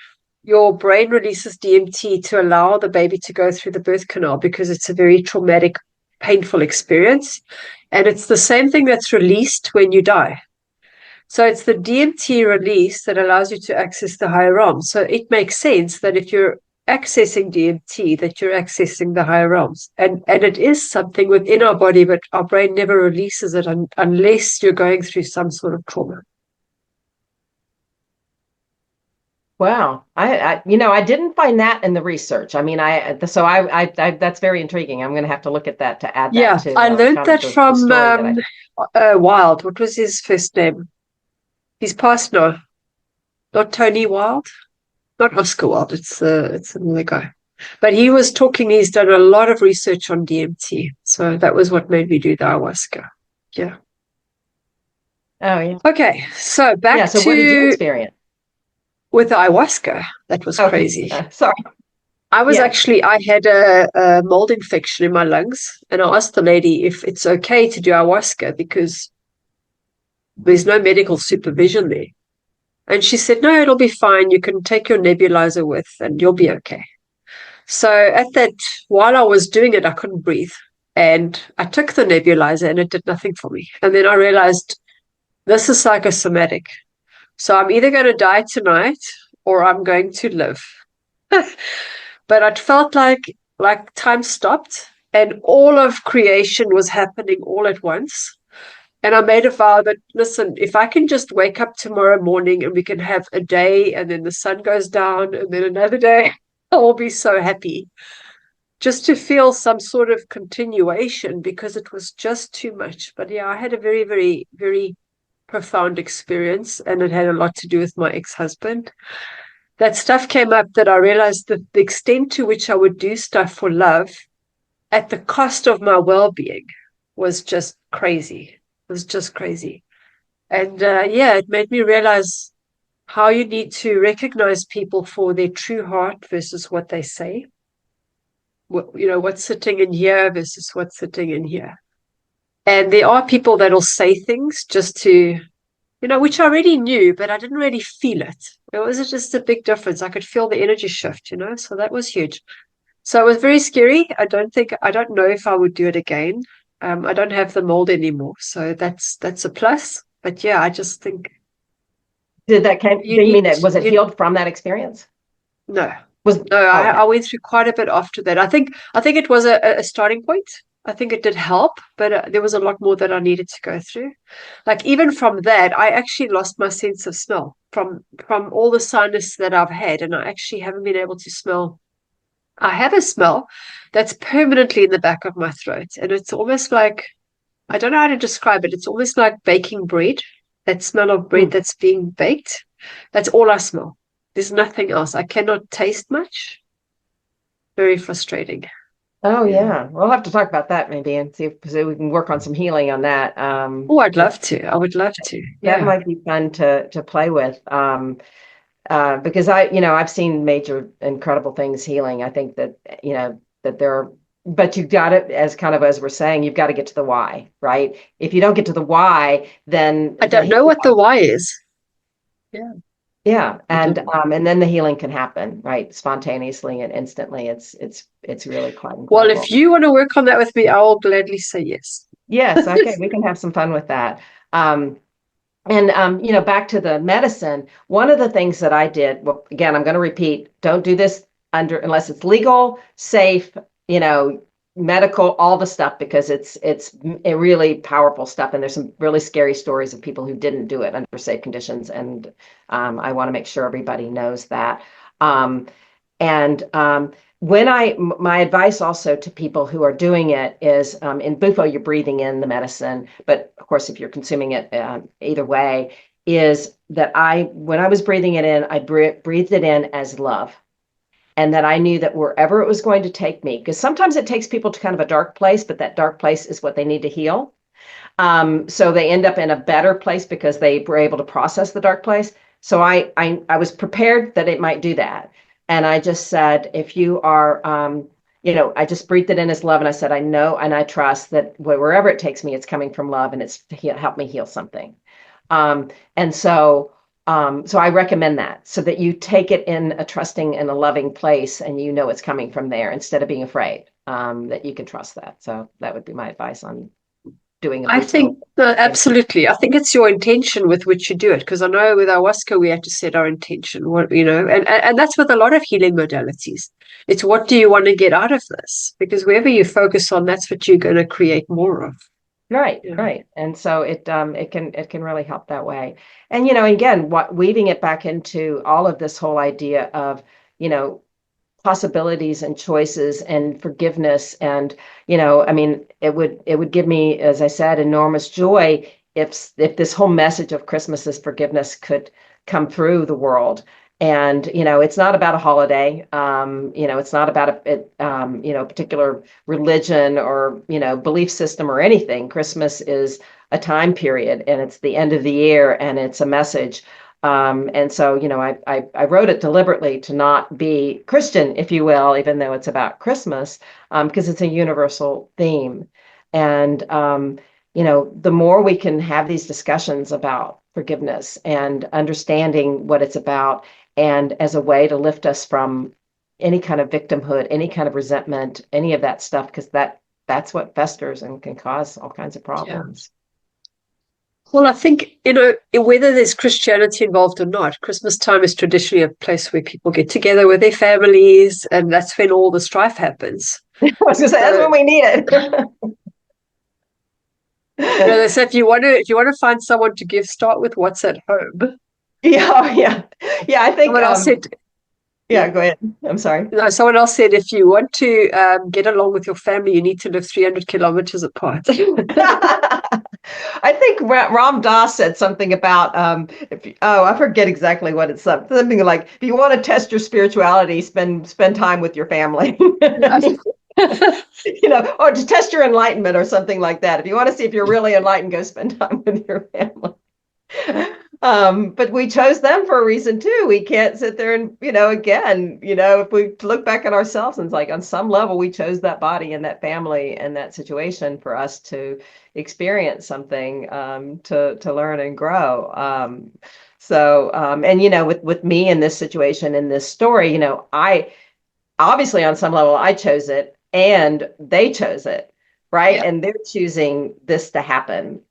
your brain releases DMT to allow the baby to go through the birth canal because it's a very traumatic, painful experience. And it's the same thing that's released when you die. So it's the DMT release that allows you to access the higher realm. So it makes sense that if you're accessing DMT that you're accessing the higher realms. And it is something within our body, but our brain never releases it unless you're going through some sort of trauma. Wow. I didn't find that in the research. I mean, that's very intriguing. I'm going to have to look at that to add that Yeah, to I learned kind of that the from story that Wild. What was his first name? He's passed now. Not Tony Wild, not Oscar Wilde. It's another guy. But he was talking. He's done a lot of research on DMT, so that was what made me do the ayahuasca. Yeah. Oh, yeah. Okay, so Yeah. back So what did you to experience? with the ayahuasca. That was Okay. crazy. Sorry. Yeah. I had a mold infection in my lungs, and I asked the lady if it's okay to do ayahuasca because there's no medical supervision there. And she said, no, it'll be fine. You can take your nebulizer with and you'll be okay. So while I was doing it, I couldn't breathe. And I took the nebulizer and it did nothing for me. And then I realized this is psychosomatic. So I'm either going to die tonight or I'm going to live. But it felt like time stopped and all of creation was happening all at once. And I made a vow that, listen, if I can just wake up tomorrow morning and we can have a day and then the sun goes down and then another day, I'll be so happy. Just to feel some sort of continuation because it was just too much. But yeah, I had a very, very, very profound experience and it had a lot to do with my ex-husband. That stuff came up that I realized that the extent to which I would do stuff for love at the cost of my well-being was just crazy. It was just crazy. And it made me realize how you need to recognize people for their true heart versus what they say. What's sitting in here versus what's sitting in here. And there are people that'll say things just to, which I already knew, but I didn't really feel it. It was just a big difference. I could feel the energy shift, so that was huge. So it was very scary. I don't know if I would do it again. I don't have the mold anymore, so that's a plus. But yeah, I just think Did you mean it was it healed from that experience? No, Was no. okay. I went through quite a bit after that. I think it was a starting point. I think it did help, but there was a lot more that I needed to go through. Like even from that, I actually lost my sense of smell from all the sinus that I've had, and I actually haven't been able to smell. I have a smell that's permanently in the back of my throat, and it's almost like, I don't know how to describe it. It's almost like baking bread, that smell of bread that's being baked. That's all I smell. There's nothing else. I cannot taste much. Very frustrating. Oh yeah. We'll have to talk about that maybe and see if we can work on some healing on that. Oh, I'd love to. I would love to. That might be fun to play with. Because I've seen major incredible things healing. I think that, that there are, but you've got it as we're saying, you've got to get to the why, right? If you don't get to the why, then I don't know what the why is. Yeah. Yeah. And then the healing can happen, right? Spontaneously and instantly. It's really quite incredible. Well, if you want to work on that with me, I will gladly say yes. Yes. Okay. We can have some fun with that. Back to the medicine, one of the things that I did, well, again, I'm going to repeat, don't do this unless it's legal, safe, medical, all the stuff, because it's a really powerful stuff. And there's some really scary stories of people who didn't do it under safe conditions. And I want to make sure everybody knows that. My advice also to people who are doing it is in Bufo, you're breathing in the medicine. But of course, if you're consuming it either way, is that when I was breathing it in, I breathed it in as love. And that I knew that wherever it was going to take me, because sometimes it takes people to kind of a dark place, but that dark place is what they need to heal. So they end up in a better place because they were able to process the dark place. So I was prepared that it might do that. And I just said, if you are, I just breathed it in as love. And I said, I know and I trust that wherever it takes me, it's coming from love and it's to help me heal something. So I recommend that so that you take it in a trusting and a loving place and it's coming from there instead of being afraid, that you can trust that. So that would be my advice on doing a I brutal think thing. absolutely. I think it's your intention with which you do it. Because I know with ayahuasca we had to set our intention. What and that's with a lot of healing modalities. It's what do you want to get out of this? Because wherever you focus on, that's what you're going to create more of. Right, Yeah. right. And so it can really help that way. And again, what weaving it back into all of this whole idea of, you know, possibilities and choices and forgiveness. And I mean, it would give me, as I said, enormous joy if this whole message of Christmas is forgiveness could come through the world. And it's not about a holiday. It's not about a particular religion or belief system or anything. Christmas is a time period, and it's the end of the year, and it's a message. And so, I wrote it deliberately to not be Christian, if you will, even though it's about Christmas, because it's a universal theme. And, the more we can have these discussions about forgiveness and understanding what it's about, and as a way to lift us from any kind of victimhood, any kind of resentment, any of that stuff, because that's what festers and can cause all kinds of Yeah. problems. Well, I think, whether there's Christianity involved or not, Christmas time is traditionally a place where people get together with their families, and that's when all the strife happens. I was going to say, that's So, when we need it. they said if you want to find someone to give, start with what's at home. Yeah, oh, yeah. Yeah, I think Someone else said, yeah, yeah. go ahead. I'm sorry. No, someone else said if you want to get along with your family, you need to live 300 kilometers apart. I think Ram Dass said something about I forget exactly what it's something like if you want to test your spirituality, spend time with your family. Or to test your enlightenment or something like that. If you want to see if you're really enlightened, go spend time with your family. But we chose them for a reason too. We can't sit there and, again, if we look back at ourselves and it's like on some level, we chose that body and that family and that situation for us to experience something, to learn and grow. And with me in this situation, in this story, I obviously on some level I chose it and they chose it, right? Yeah. And they're choosing this to happen.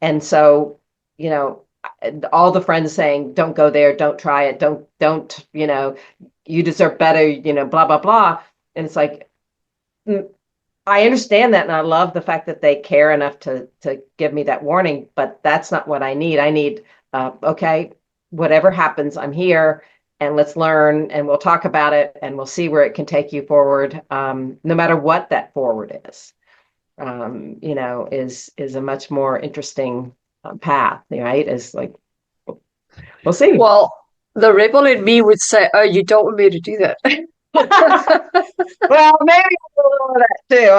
And so, all the friends saying, don't go there, don't try it, don't, you deserve better, blah, blah, blah. And it's like, I understand that. And I love the fact that they care enough to give me that warning, but that's not what I need. I need, okay, whatever happens, I'm here and let's learn and we'll talk about it and we'll see where it can take you forward. No matter what that forward is. Is a much more interesting path, right? Is like, we'll see. Well, the rebel in me would say, "Oh, you don't want me to do that." Well, maybe a little of that too. You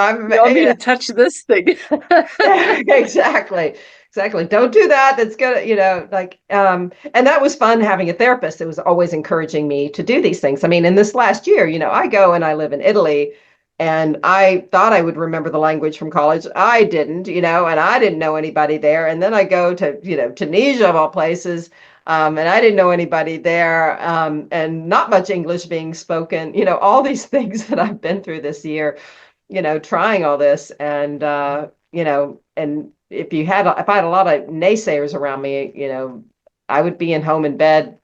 want me to touch this thing? Exactly. Exactly. Don't do that. That's gonna, and that was fun having a therapist that was always encouraging me to do these things. I mean, in this last year, I go and I live in Italy. And I thought I would remember the language from college. I didn't, and I didn't know anybody there. And then I go to, Tunisia of all places, and I didn't know anybody there, and not much English being spoken, all these things that I've been through this year, trying all this. And, and if I had a lot of naysayers around me, I would be in home in bed,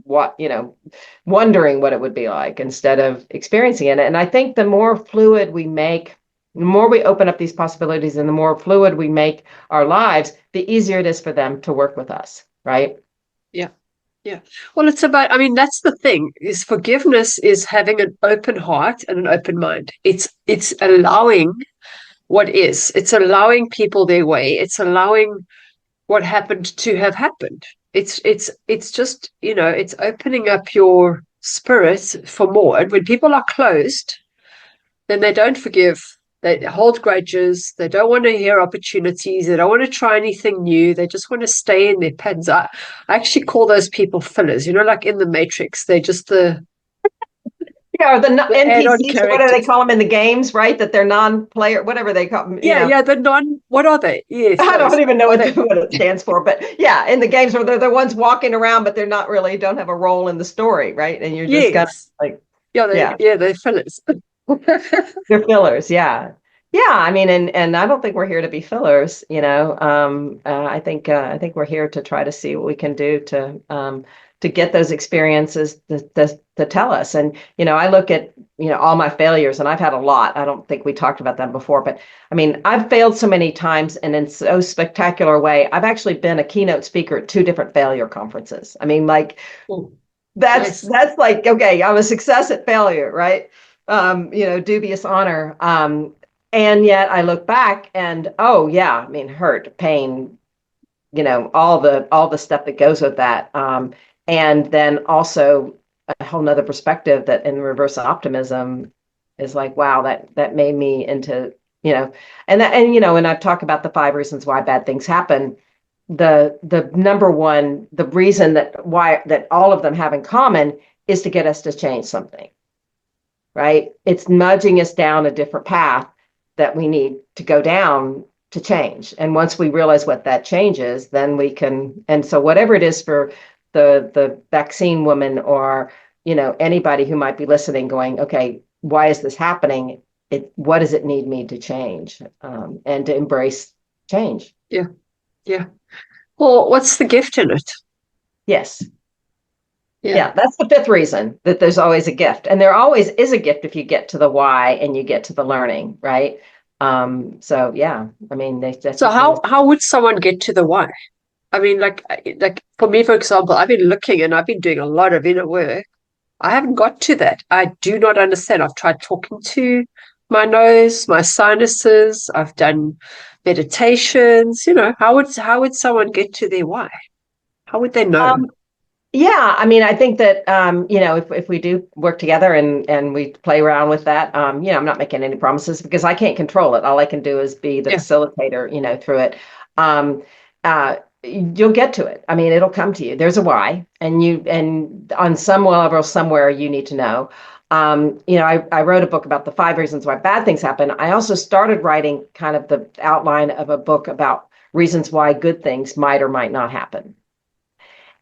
what, wondering what it would be like instead of experiencing it. And I think the more fluid we make, the more we open up these possibilities and the more fluid we make our lives, the easier it is for them to work with us, right? Yeah. Yeah. Well, it's about, that's the thing, is forgiveness is having an open heart and an open mind. It's allowing what is. It's allowing people their way. It's allowing what happened to have happened. It's just, it's opening up your spirit for more. And when people are closed, then they don't forgive. They hold grudges. They don't want to hear opportunities. They don't want to try anything new. They just want to stay in their pads. I actually call those people fillers, like in the Matrix. They're just the or the add-on NPCs, or what do they call them in the games, right? That they're non-player, whatever they call them. Yeah, what are they? Yes, I don't even know what it stands for, but yeah, in the games where they're the ones walking around, but they're not really, don't have a role in the story, right? And you're just got like, they're fillers. they're fillers, yeah. Yeah, I mean, and I don't think we're here to be fillers, you know. I think we're here to try to see what we can do to get those experiences to tell us. And you know, I look at all my failures, and I've had a lot. I don't think we talked about them before, but I mean, I've failed so many times, and in so spectacular way. I've actually been a keynote speaker at two different failure conferences. I mean, like Oh, that's nice. that's like okay, I'm a success at failure, right? Dubious honor. And yet I look back and oh yeah, I mean hurt, pain, all the stuff that goes with that. And then also a whole nother perspective that in reverse optimism is like, wow, that made me into, and I've talked about the 5 reasons why bad things happen. The number one, the reason that all of them have in common is to get us to change something, right? It's nudging us down a different path that we need to go down to change. And once we realize what that change is, then we can, and so whatever it is for the vaccine woman or, anybody who might be listening going, okay, why is this happening? What does it need me to change? And to embrace change. Yeah, yeah. Well, what's the gift in it? Yes. Yeah. Yeah, that's the fifth reason that there's always a gift. And there always is a gift if you get to the why and you get to the learning, right? So yeah, I mean, they So definitely. how would someone get to the why? I mean, like for me, for example, I've been looking and I've been doing a lot of inner work. I haven't got to that. I do not understand. I've tried talking to my nose, my sinuses. I've done meditations. How would someone get to their why? How would they know? Um, yeah, I mean, I think that if we do work together and we play around with that, I'm not making any promises because I can't control it. All I can do is be the Yeah, facilitator, through it. Um, you'll get to it. I mean, it'll come to you. There's a why, and on some level, somewhere you need to know. I wrote a book about the 5 reasons why bad things happen. I also started writing kind of the outline of a book about reasons why good things might or might not happen.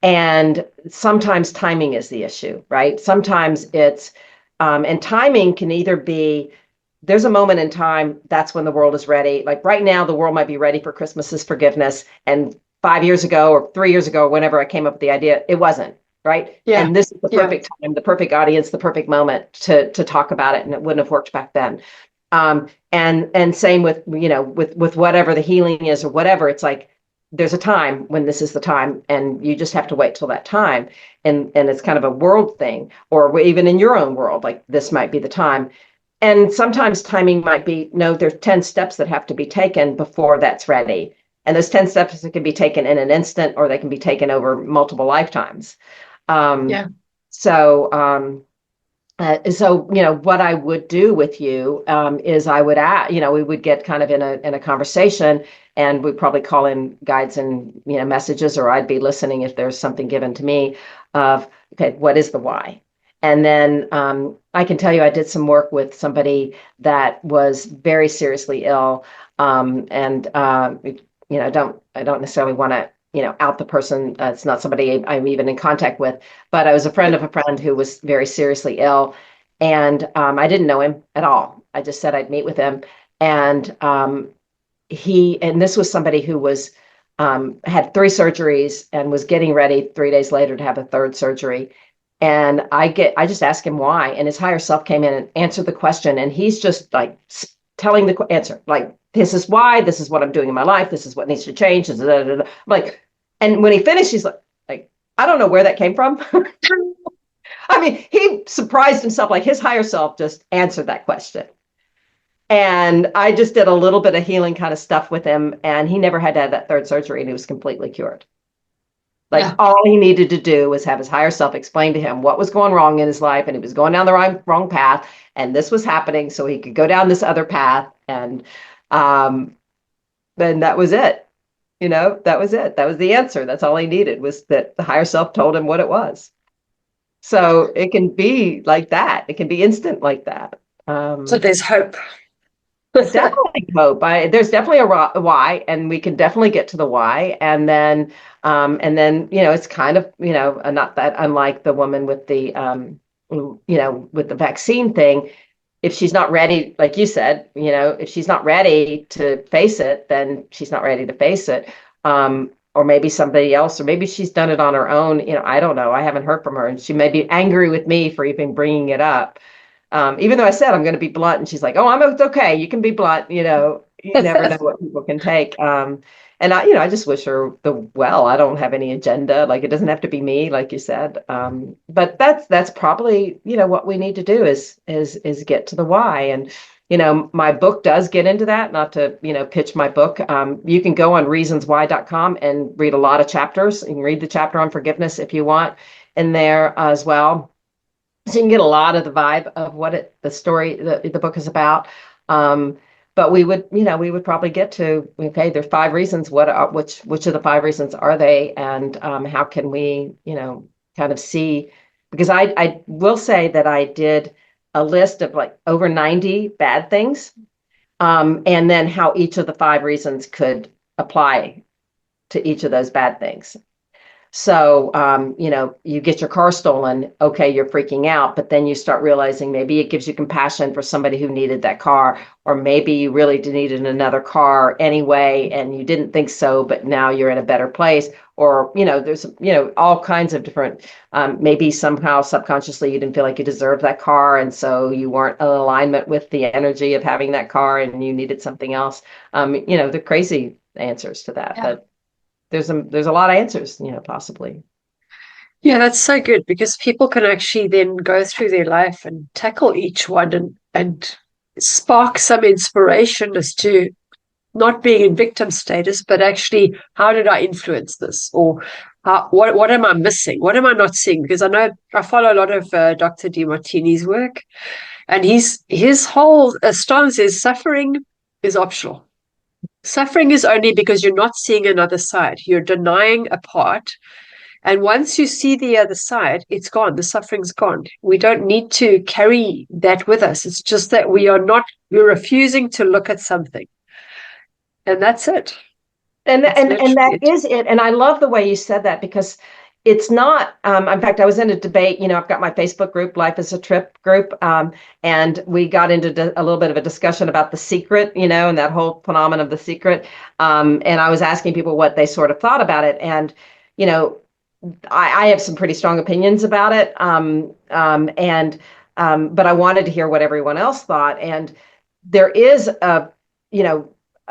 And sometimes timing is the issue, right? Sometimes and timing can either be, there's a moment in time, that's when the world is ready. Like right now, the world might be ready for Christmas's forgiveness. And 5 years ago or 3 years ago, or whenever I came up with the idea, it wasn't, right? yeah, And this is the yeah, perfect time, the perfect audience, the perfect moment to talk about it. And it wouldn't have worked back then. And same with, with whatever the healing is or whatever, it's like, there's a time when this is the time and you just have to wait till that time. And it's kind of a world thing, or even in your own world, like this might be the time. And sometimes timing might be, no, there's 10 steps that have to be taken before that's ready. And those 10 steps that can be taken in an instant, or they can be taken over multiple lifetimes. Um, yeah. so what I would do with you is I would add, we would get kind of in a conversation, and we'd probably call in guides and messages, or I'd be listening if there's something given to me of okay, what is the why? And then I can tell you I did some work with somebody that was very seriously ill, and I don't necessarily want to out the person. It's not somebody I'm even in contact with, but I was a friend of a friend who was very seriously ill, and I didn't know him at all. I just said I'd meet with him, and and this was somebody who was had 3 surgeries and was getting ready 3 days later to have a third surgery. And I just asked him why, and his higher self came in and answered the question, and he's just like telling the answer, like this is why, this is what I'm doing in my life, this is what needs to change. Like, and when he finished, he's like, I don't know where that came from. I mean, he surprised himself, like his higher self just answered that question. And I just did a little bit of healing kind of stuff with him, and he never had to have that third surgery, and he was completely cured. Like Yeah. all he needed to do was have his higher self explain to him what was going wrong in his life, and he was going down the wrong path, and this was happening, so he could go down this other path, and then that was it. That was it. That was the answer. That's all he needed, was that the higher self told him what it was. So it can be like that. It can be instant like that. So there's hope. Definitely hope. There's definitely a why, and we can definitely get to the why, and then it's kind of not that unlike the woman with the with the vaccine thing. if she's not ready, like you said, if she's not ready to face it, then she's not ready to face it. Or maybe somebody else, or maybe she's done it on her own. I don't know. I haven't heard from her, and she may be angry with me for even bringing it up. Even though I said I'm going to be blunt, and she's like, "Oh, it's okay. You can be blunt." You never know what people can take. And I just wish her the well. I don't have any agenda. Like, it doesn't have to be me, like you said. But that's probably, what we need to do is get to the why. And, my book does get into that, not to, pitch my book. You can go on reasonswhy.com and read a lot of chapters. You can read the chapter on forgiveness if you want in there as well. So you can get a lot of the vibe of what the story, the book is about. But we would probably get to, okay, there's 5 reasons. Which of the 5 reasons are they? And how can we, kind of see, because I will say that I did a list of like over 90 bad things. And then how each of the 5 reasons could apply to each of those bad things. So, you get your car stolen, okay, you're freaking out, but then you start realizing maybe it gives you compassion for somebody who needed that car, or maybe you really needed another car anyway, and you didn't think so, but now you're in a better place. Or, there's, all kinds of different, maybe somehow subconsciously you didn't feel like you deserved that car. And so you weren't in alignment with the energy of having that car and you needed something else. The crazy answers to that, but there's a lot of answers, possibly. Yeah, that's so good because people can actually then go through their life and tackle each one and spark some inspiration as to not being in victim status, but actually, how did I influence this? Or what am I missing? What am I not seeing? Because I know I follow a lot of Dr. DeMartini's work, and his whole stance is suffering is optional. Suffering is only because you're not seeing another side. You're denying a part. And once you see the other side, it's gone. The suffering's gone. We don't need to carry that with us. It's just that we're refusing to look at something. And that's it. And that is it. And I love the way you said that, because it's not, in fact, I was in a debate, I've got my Facebook group, Life is a Trip group. And we got into a little bit of a discussion about The Secret, and that whole phenomenon of The Secret. And I was asking people what they sort of thought about it. And, I have some pretty strong opinions about it. But I wanted to hear what everyone else thought. And there is a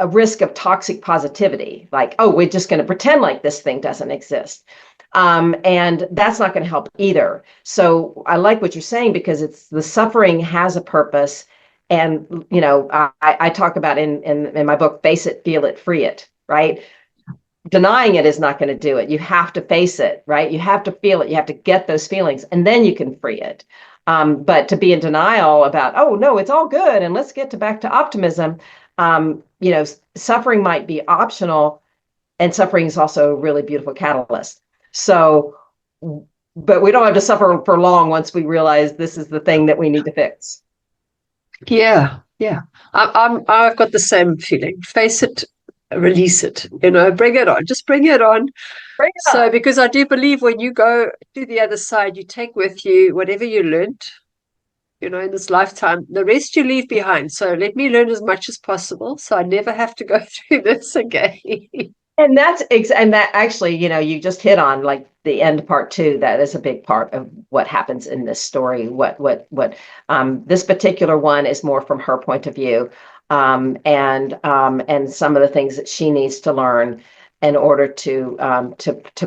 risk of toxic positivity, like, oh, we're just going to pretend like this thing doesn't exist. And that's not going to help either. So I like what you're saying, because it's the suffering has a purpose. And, I talk about in my book, face it, feel it, free it, right? Denying it is not going to do it. You have to face it, right? You have to feel it. You have to get those feelings, and then you can free it. But to be in denial about, oh, no, it's all good, and let's get back to optimism, suffering might be optional, and suffering is also a really beautiful catalyst. So, but we don't have to suffer for long once we realize this is the thing that we need to fix. Yeah. I've got the same feeling. Face it, release it, bring it on, just bring it on. So, because I do believe when you go to the other side, you take with you whatever you learned, in this lifetime. The rest you leave behind. So let me learn as much as possible, so I never have to go through this again. And that actually, you just hit on like the end part 2. That is a big part of what happens in this story. What this particular one is more from her point of view. And some of the things that she needs to learn in order to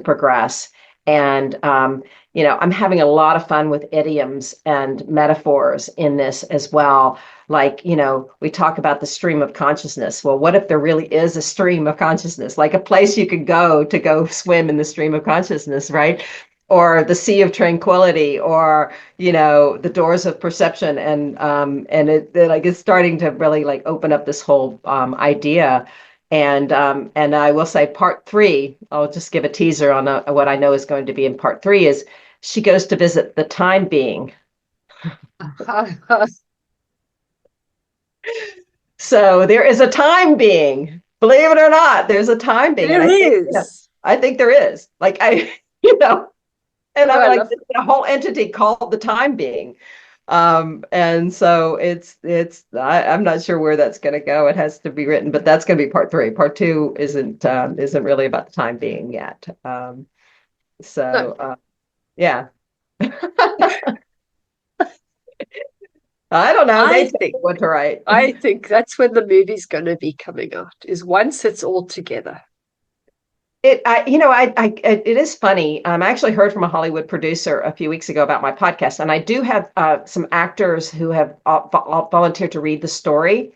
progress. And I'm having a lot of fun with idioms and metaphors in this as well. Like, we talk about the stream of consciousness. Well, what if there really is a stream of consciousness, like a place you could go to go swim in the stream of consciousness, right? Or the sea of tranquility, or the doors of perception, and it's starting to really like open up this whole idea. And I will say part 3, I'll just give a teaser on what I know is going to be in part 3, is she goes to visit the time being. So there is a time being, believe it or not, there's a time being. There is. I think there is. Like, and I'm like, a whole entity called the time being. And so I'm not sure where that's going to go. It has to be written, but that's going to be part three. Part two isn't really about the time being yet. No, So yeah. I don't know. They I tell me think what to write. I think that's when the movie's going to be coming out, is once it's all together. It is funny. I actually heard from a Hollywood producer a few weeks ago about my podcast, and I do have some actors who have volunteered to read the story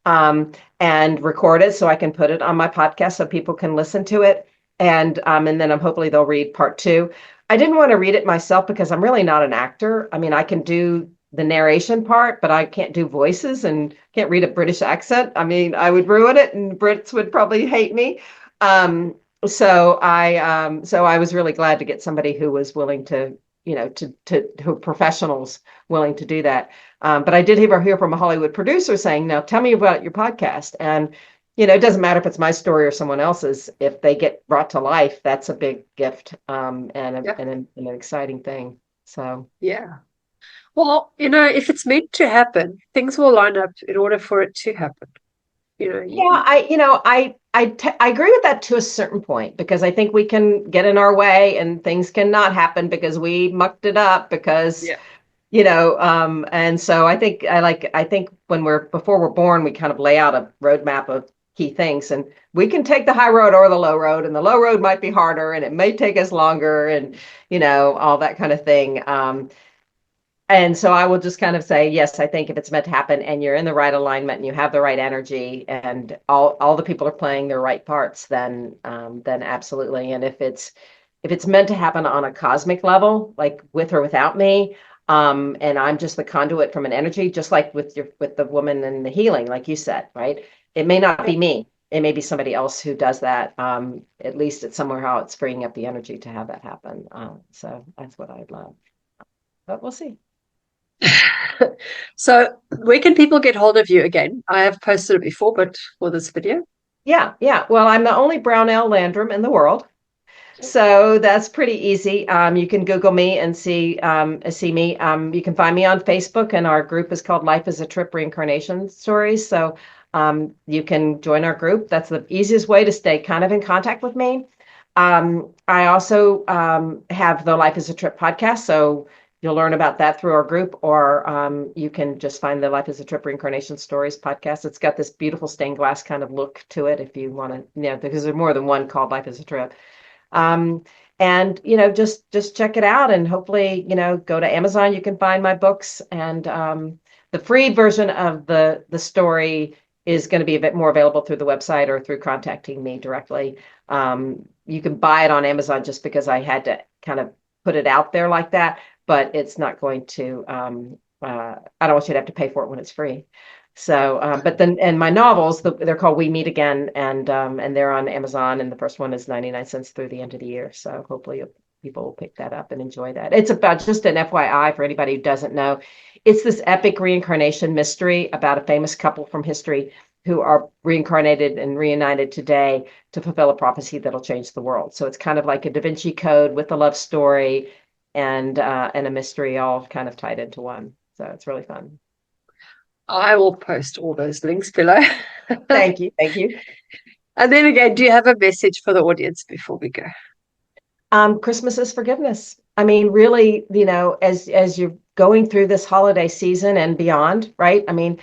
and record it, so I can put it on my podcast so people can listen to it, and then hopefully they'll read part two. I didn't want to read it myself because I'm really not an actor. I mean, I can do the narration part, but I can't do voices and can't read a British accent. I mean, I would ruin it, and Brits would probably hate me. Um, so I was really glad to get somebody who was willing to, who professionals willing to do that. But I did hear from a Hollywood producer saying, "Now tell me about your podcast." And it doesn't matter if it's my story or someone else's. If they get brought to life, that's a big gift, Yeah. and an exciting thing. So Yeah. Well, if it's meant to happen, things will line up in order for it to happen. yeah, I agree with that to a certain point because I think we can get in our way and things cannot happen because we mucked it up because yeah. and so I think when before we're born, we kind of lay out a roadmap of key things, and we can take the high road or the low road, and the low road might be harder and it may take us longer, and all that kind of thing. And so I will just kind of say, yes, I think if it's meant to happen and you're in the right alignment and you have the right energy and all the people are playing their right parts, then absolutely. And if it's meant to happen on a cosmic level, like with or without me, and I'm just the conduit from an energy, just like with the woman and the healing, like you said, right? It may not be me. It may be somebody else who does that. At least it's somewhere how it's freeing up the energy to have that happen. So that's what I'd love. But we'll see. So where can people get hold of you again? I have posted it before, but for this video. Yeah, yeah. Well, I'm the only Brownell Landrum in the world, so that's pretty easy. You can Google me and see me. You can find me on Facebook, and our group is called Life is a Trip Reincarnation Stories. So you can join our group. That's the easiest way to stay kind of in contact with me. I also have the Life is a Trip podcast, so you'll learn about that through our group, or you can just find the Life is a Trip Reincarnation Stories podcast. It's got this beautiful stained glass kind of look to it if you want to, because there's more than one called Life is a Trip. Um, and just check it out, and hopefully, go to Amazon. You can find my books, and the free version of the story is going to be a bit more available through the website or through contacting me directly. You can buy it on Amazon just because I had to kind of put it out there like that, but it's not going to. I don't want you to have to pay for it when it's free. So, but then, and my novels, they're called We Meet Again, and they're on Amazon, and the first one is 99 cents through the end of the year. So hopefully people will pick that up and enjoy that. It's about, just an FYI for anybody who doesn't know, it's this epic reincarnation mystery about a famous couple from history who are reincarnated and reunited today to fulfill a prophecy that'll change the world. So it's kind of like a Da Vinci Code with a love story and a mystery all kind of tied into one. So it's really fun. I will post all those links below. Thank you. Thank you. And then again, do you have a message for the audience before we go? Christmas is forgiveness. I mean, really, as you're going through this holiday season and beyond, right? I mean,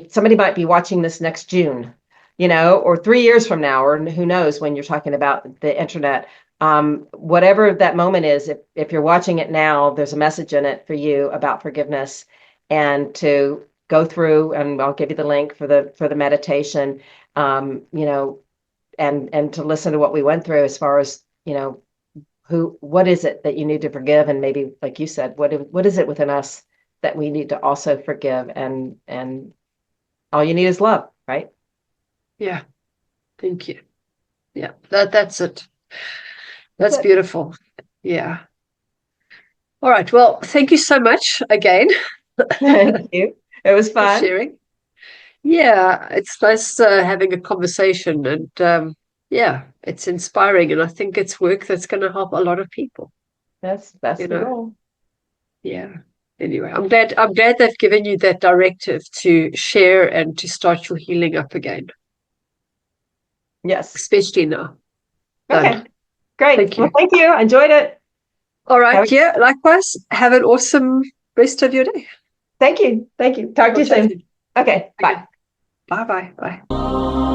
somebody might be watching this next June, or 3 years from now, or who knows when you're talking about the internet. Whatever that moment is, if you're watching it now, there's a message in it for you about forgiveness, and to go through, and I'll give you the link for the meditation, and to listen to what we went through as far as, what is it that you need to forgive? And maybe, like you said, what is it within us that we need to also forgive? And all you need is love, right? Yeah. Thank you. Yeah, that's it. That's beautiful. Yeah. All right. Well, thank you so much again. Thank you. It was fun. Sharing. Yeah, it's nice having a conversation, and yeah, it's inspiring, and I think it's work that's going to help a lot of people. That's the goal. Yeah. Anyway, I'm glad they've given you that directive to share and to start your healing up again, Yes. especially now. Okay. Done. Great. Thank Well, you. thank you. I enjoyed it. All right. Yeah, likewise. Have an awesome rest of your day. Thank you. Thank you. Talk to you soon. Soon. Okay. Bye. Bye-bye. Bye.